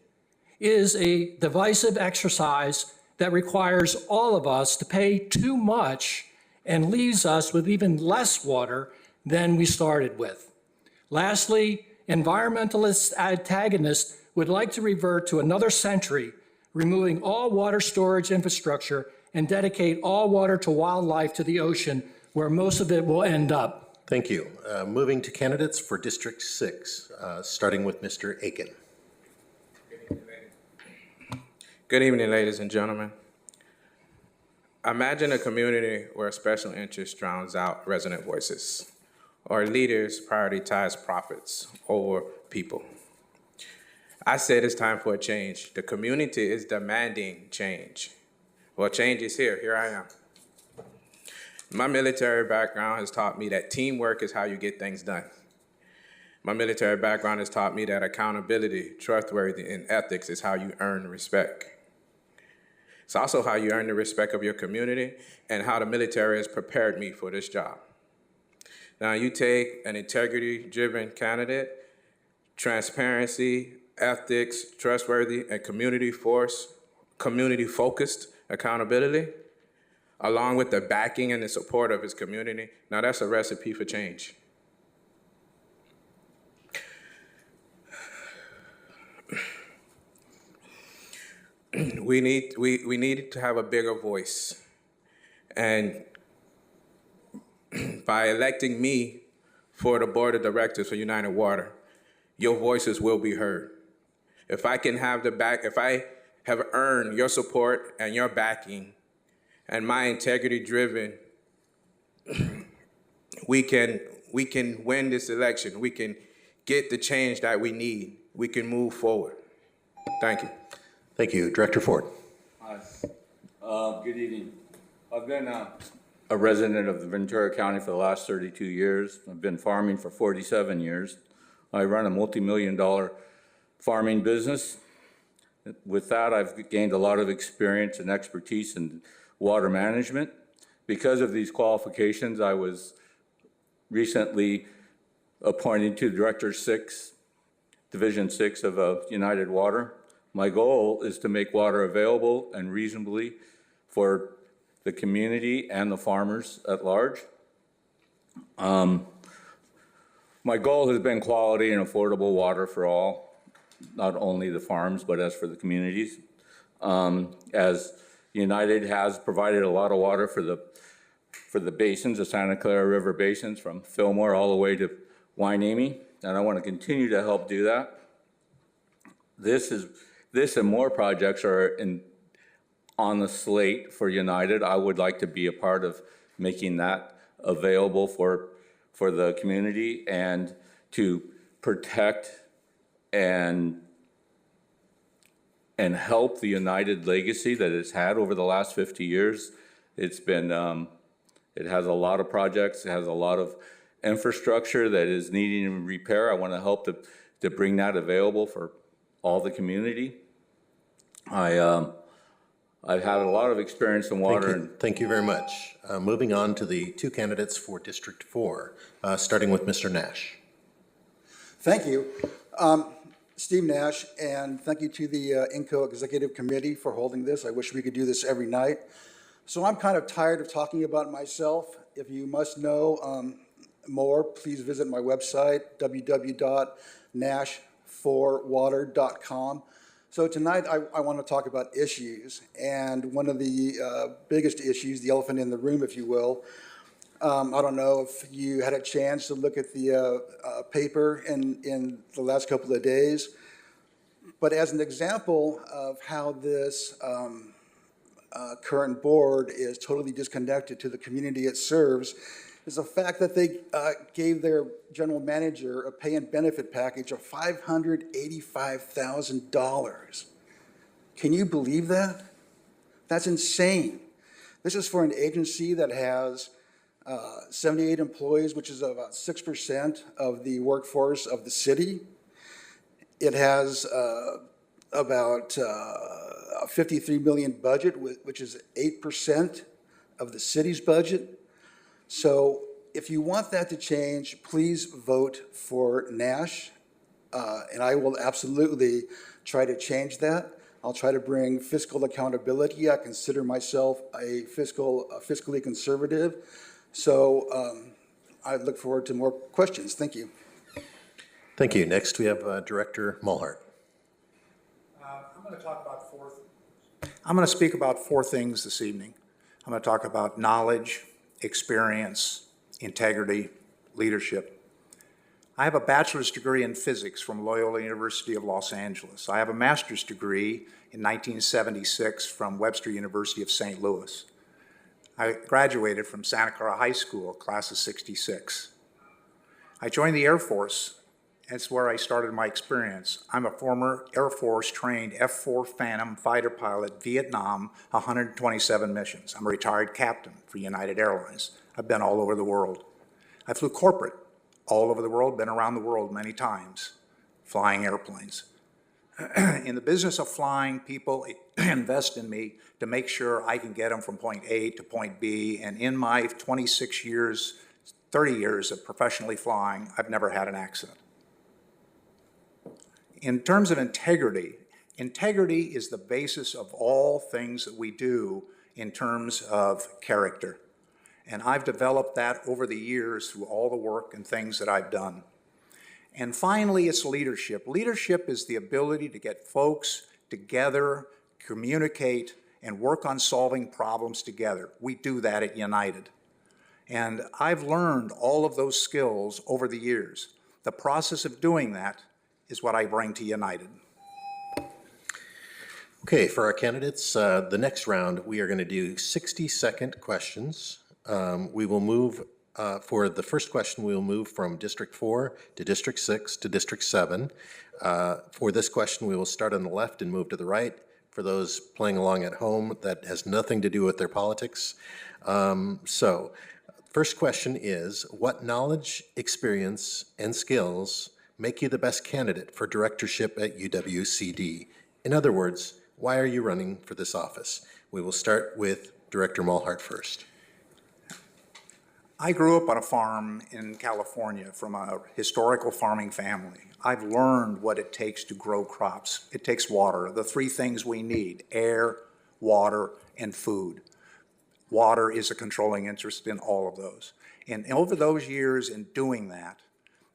is a divisive exercise that requires all of us to pay too much and leaves us with even less water than we started with. Lastly, environmentalist antagonists would like to revert to another century, removing all water storage infrastructure and dedicate all water to wildlife to the ocean, where most of it will end up. Thank you. Moving to candidates for District 6, starting with Mr. Aiken. Good evening, ladies and gentlemen. Imagine a community where special interest drowns out resident voices, or leaders prioritize profits over people. I said it's time for a change. The community is demanding change. Well, change is here. Here I am. My military background has taught me that teamwork is how you get things done. My military background has taught me that accountability, trustworthy, and ethics is how you earn respect. It's also how you earn the respect of your community and how the military has prepared me for this job. Now, you take an integrity-driven candidate, transparency, ethics, trustworthy, and community-focused accountability, along with the backing and the support of his community. Now, that's a recipe for change. We need to have a bigger voice. And by electing me for the board of directors for United Water, your voices will be heard. If I have earned your support and your backing and my integrity-driven, we can win this election. We can get the change that we need. We can move forward. Thank you. Thank you. Director Ford. Hi. Good evening. I've been a resident of the Ventura County for the last 32 years. I've been farming for 47 years. I run a multi-million-dollar farming business. With that, I've gained a lot of experience and expertise in water management. Because of these qualifications, I was recently appointed to Director 6, Division 6 of United Water. My goal is to make water available and reasonably for the community and the farmers at large. My goal has been quality and affordable water for all, not only the farms, but as for the communities. As United has provided a lot of water for the basins, the Santa Clara River basins, from Fillmore all the way to Hueneme, and I want to continue to help do that. This and more projects are on the slate for United. I would like to be a part of making that available for the community and to protect and help the United legacy that it's had over the last 50 years. It's been, it has a lot of projects, it has a lot of infrastructure that is needing repair. I want to help to bring that available for all the community. I've had a lot of experience in water. Thank you very much. Moving on to the two candidates for District 4, starting with Mr. Nash. Thank you. Steve Nash, and thank you to the INCO Executive Committee for holding this. I wish we could do this every night. So I'm kind of tired of talking about myself. If you must know more, please visit my website, www.nash4water.com. So tonight I want to talk about issues, and one of the biggest issues, the elephant in the room, if you will. I don't know if you had a chance to look at the paper in the last couple of days, but as an example of how this current board is totally disconnected to the community it serves, is the fact that they gave their general manager a pay and benefit package of $585,000. Can you believe that? That's insane. This is for an agency that has 78 employees, which is about 6% of the workforce of the city. It has about a $53 million budget, which is 8% of the city's budget. So if you want that to change, please vote for Nash, and I will absolutely try to change that. I'll try to bring fiscal accountability. I consider myself a fiscally conservative. So I look forward to more questions. Thank you. Thank you. Next, we have Director Mulhart. I'm going to speak about four things this evening. I'm going to talk about knowledge, experience, integrity, leadership. I have a bachelor's degree in physics from Loyola University of Los Angeles. I have a master's degree in 1976 from Webster University of St. Louis. I graduated from Santa Clara High School, class of '66. I joined the Air Force. That's where I started my experience. I'm a former Air Force trained F-4 Phantom fighter pilot, Vietnam, 127 missions. I'm a retired captain for United Airlines. I've been all over the world. I flew corporate all over the world, been around the world many times, flying airplanes. In the business of flying, people invest in me to make sure I can get them from point A to point B. And in my 26 years, 30 years of professionally flying, I've never had an accident. In terms of integrity, integrity is the basis of all things that we do in terms of character. And I've developed that over the years through all the work and things that I've done. And finally, it's leadership. Leadership is the ability to get folks together, communicate, and work on solving problems together. We do that at United. And I've learned all of those skills over the years. The process of doing that is what I bring to United. Okay, for our candidates, the next round, we are going to do 60-second questions. We will move, for the first question, we will move from District 4 to District 6 to District 7. For this question, we will start on the left and move to the right. For those playing along at home, that has nothing to do with their politics. So, first question is, what knowledge, experience, and skills make you the best candidate for directorship at UWCD? In other words, why are you running for this office? We will start with Director Mulhart first. I grew up on a farm in California from a historical farming family. I've learned what it takes to grow crops. It takes water, the three things we need: air, water, and food. Water is a controlling interest in all of those. And over those years in doing that,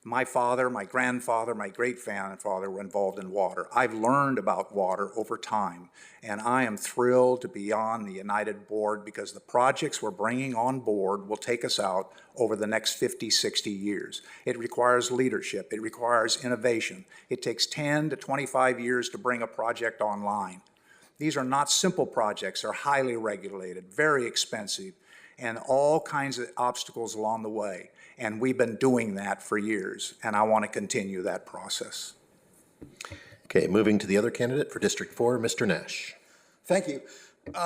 my father, my grandfather, my great-grandfather were involved in water. I've learned about water over time, and I am thrilled to be on the United board because the projects we're bringing on board will take us out over the next 50, 60 years. It requires leadership. It requires innovation. It takes 10 to 25 years to bring a project online. These are not simple projects. They're highly regulated, very expensive, and all kinds of obstacles along the way. And we've been doing that for years, and I want to continue that process. Okay, moving to the other candidate for District 4, Mr. Nash. Thank you.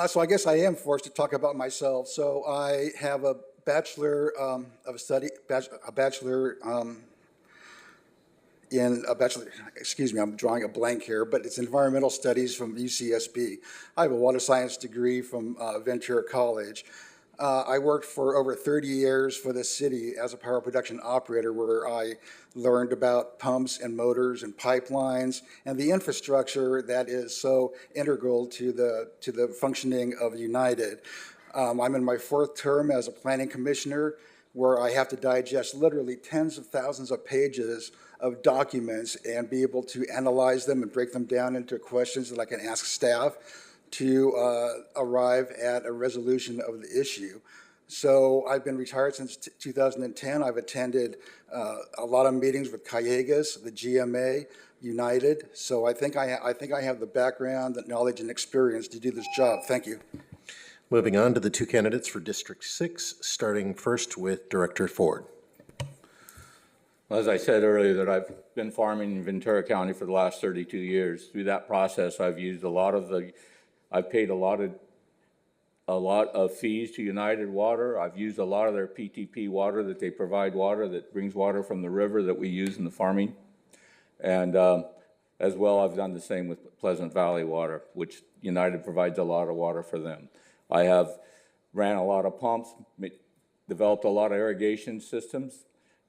So I guess I am forced to talk about myself. So I have a bachelor excuse me, I'm drawing a blank here, but it's environmental studies from UCSB. I have a water science degree from Ventura College. I worked for over 30 years for the city as a power production operator, where I learned about pumps and motors and pipelines and the infrastructure that is so integral to the functioning of United. I'm in my fourth term as a planning commissioner, where I have to digest literally tens of thousands of pages of documents and be able to analyze them and break them down into questions that I can ask staff to arrive at a resolution of the issue. So I've been retired since 2010. I've attended a lot of meetings with Callegas, the GMA, United. So I think I have the background, the knowledge, and experience to do this job. Thank you. Moving on to the two candidates for District 6, starting first with Director Ford. Well, as I said earlier, that I've been farming in Ventura County for the last 32 years. Through that process, I've paid a lot of fees to United Water. I've used a lot of their PTP water that they provide, water that brings water from the river that we use in the farming. And as well, I've done the same with Pleasant Valley Water, which United provides a lot of water for them. I have ran a lot of pumps, developed a lot of irrigation systems,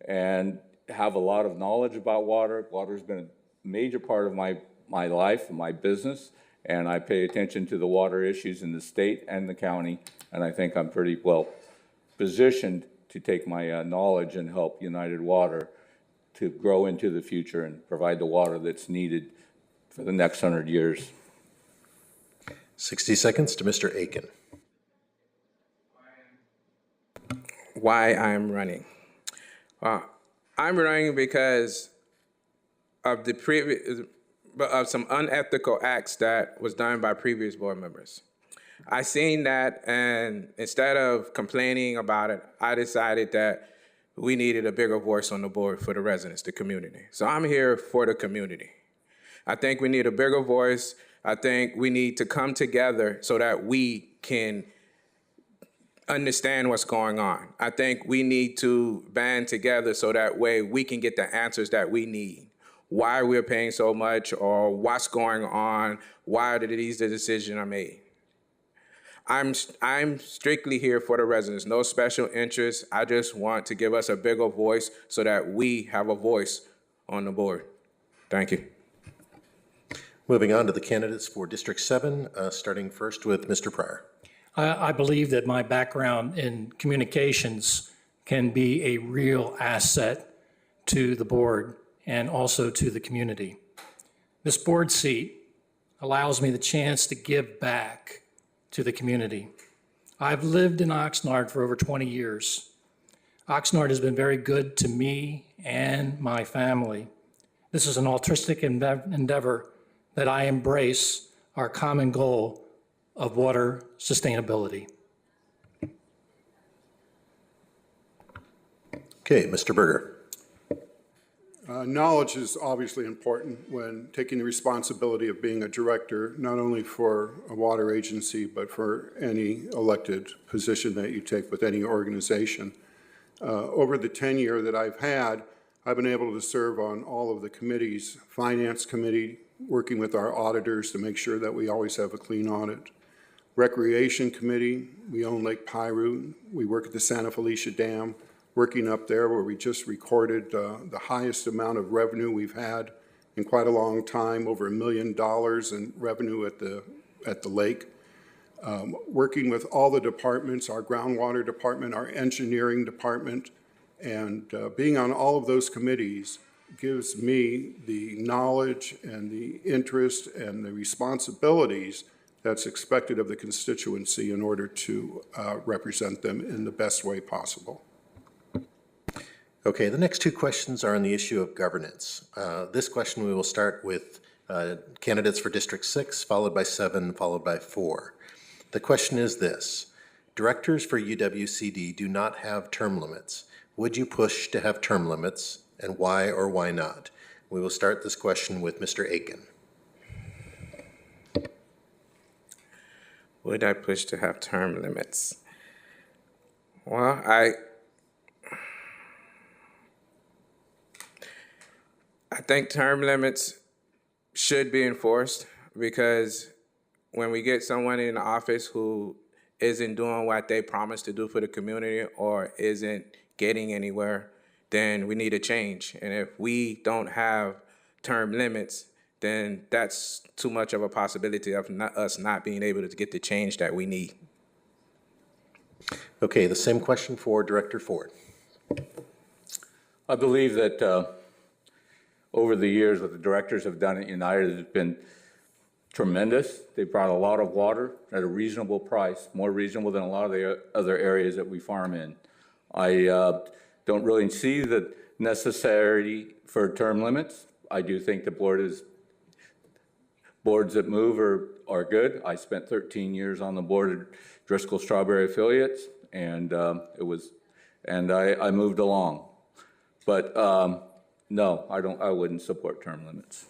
and have a lot of knowledge about water. Water's been a major part of my life and my business, and I pay attention to the water issues in the state and the county, and I think I'm pretty well positioned to take my knowledge and help United Water to grow into the future and provide the water that's needed for the next 100 years. 60 seconds to Mr. Aiken. Why I'm running. I'm running because of the of some unethical acts that was done by previous board members. I seen that, and instead of complaining about it, I decided that we needed a bigger voice on the board for the residents, the community. So I'm here for the community. I think we need a bigger voice. I think we need to come together so that we can understand what's going on. I think we need to band together so that way we can get the answers that we need. Why we're paying so much, or what's going on, why these decisions are made. I'm strictly here for the residents, no special interest. I just want to give us a bigger voice so that we have a voice on the board. Thank you. Moving on to the candidates for District 7, starting first with Mr. Pryor. I believe that my background in communications can be a real asset to the board and also to the community. This board seat allows me the chance to give back to the community. I've lived in Oxnard for over 20 years. Oxnard has been very good to me and my family. This is an altruistic endeavor that I embrace our common goal of water sustainability. Okay, Mr. Berger. Knowledge is obviously important when taking the responsibility of being a director, not only for a water agency, but for any elected position that you take with any organization. Over the tenure that I've had, I've been able to serve on all of the committees, Finance Committee, working with our auditors to make sure that we always have a clean audit. Recreation Committee, we own Lake Piru. We work at the Santa Felicia Dam, working up there where we just recorded the highest amount of revenue we've had in quite a long time, over $1 million in revenue at the lake. Working with all the departments, our groundwater department, our engineering department, and being on all of those committees gives me the knowledge and the interest and the responsibilities that's expected of the constituency in order to represent them in the best way possible. Okay, the next two questions are on the issue of governance. This question we will start with candidates for District 6, followed by 7, followed by 4. The question is this: directors for UWCD do not have term limits. Would you push to have term limits, and why or why not? We will start this question with Mr. Aiken. Would I push to have term limits? Well, I think term limits should be enforced, because when we get someone in the office who isn't doing what they promised to do for the community or isn't getting anywhere, then we need a change. And if we don't have term limits, then that's too much of a possibility of us not being able to get the change that we need. Okay, the same question for Director Ford. I believe that over the years, what the directors have done at United has been tremendous. They brought a lot of water at a reasonable price, more reasonable than a lot of the other areas that we farm in. I don't really see the necessity for term limits. I do think the boards that move are good. I spent 13 years on the board of Driscoll Strawberry Affiliates, and I moved along. But no, I wouldn't support term limits.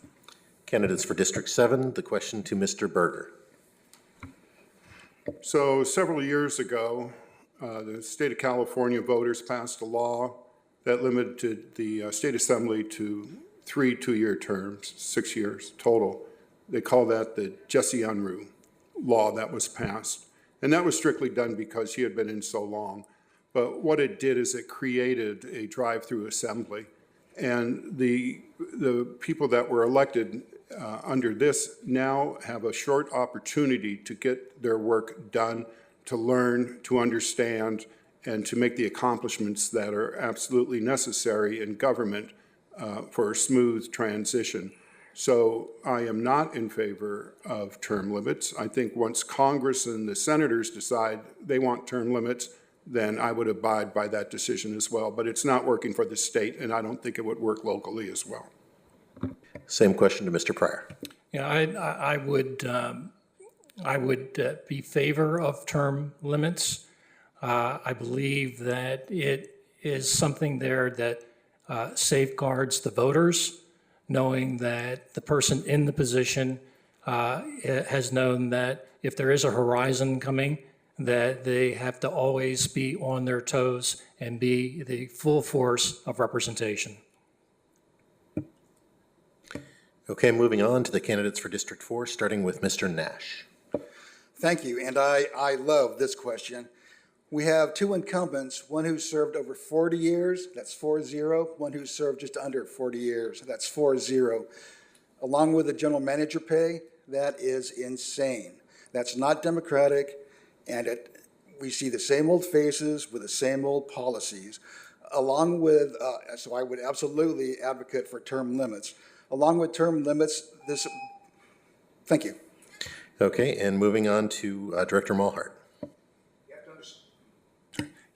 Candidates for District 7, the question to Mr. Berger. So several years ago, the state of California voters passed a law that limited the state assembly to 3 two-year terms, 6 years total. They call that the Jesse Unruh law that was passed. And that was strictly done because he had been in so long. But what it did is it created a drive-through assembly. And the people that were elected under this now have a short opportunity to get their work done, to learn, to understand, and to make the accomplishments that are absolutely necessary in government for a smooth transition. So I am not in favor of term limits. I think once Congress and the senators decide they want term limits, then I would abide by that decision as well. But it's not working for the state, and I don't think it would work locally as well. Same question to Mr. Pryor. Yeah, I would be favor of term limits. I believe that it is something there that safeguards the voters, knowing that the person in the position has known that if there is a horizon coming, that they have to always be on their toes and be the full force of representation. Okay, moving on to the candidates for District 4, starting with Mr. Nash. Thank you, and I love this question. We have two incumbents, one who served over 40 years, that's 4-0, one who served just under 40 years, that's 4-0. Along with the general manager pay, that is insane. That's not democratic, and we see the same old faces with the same old policies. Along with, so I would absolutely advocate for term limits. Along with term limits, thank you. Okay, and moving on to Director Mulhart.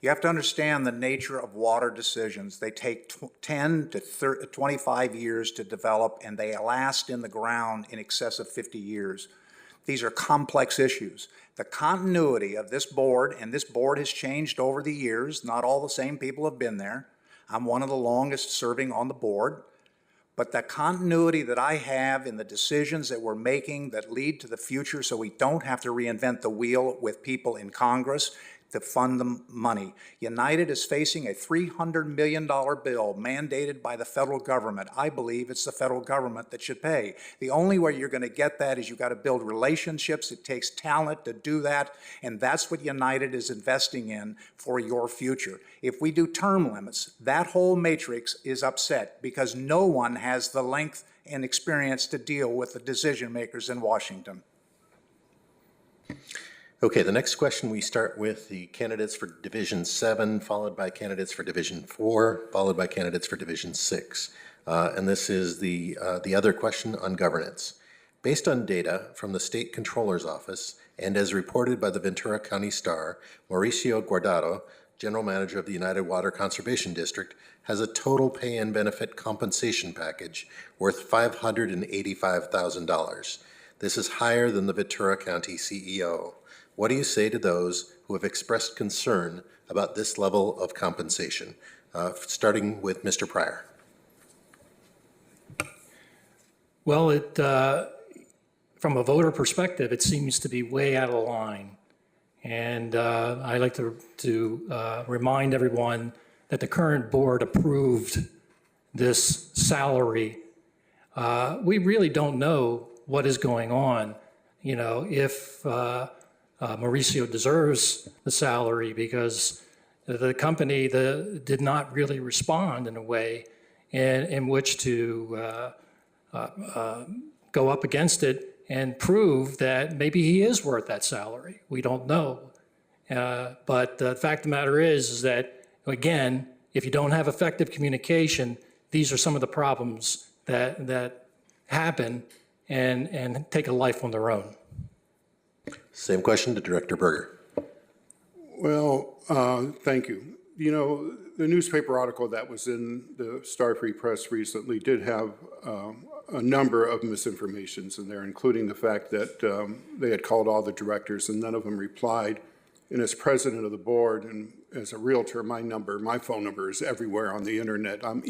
You have to understand the nature of water decisions. They take 10 to 25 years to develop, and they last in the ground in excess of 50 years. These are complex issues. The continuity of this board, and this board has changed over the years. Not all the same people have been there. I'm one of the longest serving on the board. But the continuity that I have in the decisions that we're making that lead to the future, so we don't have to reinvent the wheel with people in Congress to fund the money. United is facing a $300 million bill mandated by the federal government. I believe it's the federal government that should pay. The only way you're going to get that is you've got to build relationships. It takes talent to do that, and that's what United is investing in for your future. If we do term limits, that whole matrix is upset because no one has the length and experience to deal with the decision makers in Washington. Okay, the next question, we start with the candidates for Division 7, followed by candidates for Division 4, followed by candidates for Division 6. And this is the other question on governance. Based on data from the State Controller's Office and as reported by the Ventura County Star, Mauricio Guardado, General Manager of the United Water Conservation District, has a total pay and benefit compensation package worth $585,000. This is higher than the Ventura County CEO. What do you say to those who have expressed concern about this level of compensation? Starting with Mr. Pryor. Well, from a voter perspective, it seems to be way out of line. And I'd like to remind everyone that the current board approved this salary. We really don't know what is going on, you know, if Mauricio deserves the salary, because the company did not really respond in a way in which to go up against it and prove that maybe he is worth that salary. We don't know. But the fact of the matter is that, again, if you don't have effective communication, these are some of the problems that happen and take a life on their own. Same question to Director Berger. Well, thank you. You know, the newspaper article that was in the Star Free Press recently did have a number of misinformations in there, including the fact that they had called all the directors and none of them replied. And as president of the board and as a realtor, my phone number is everywhere on the internet. I'm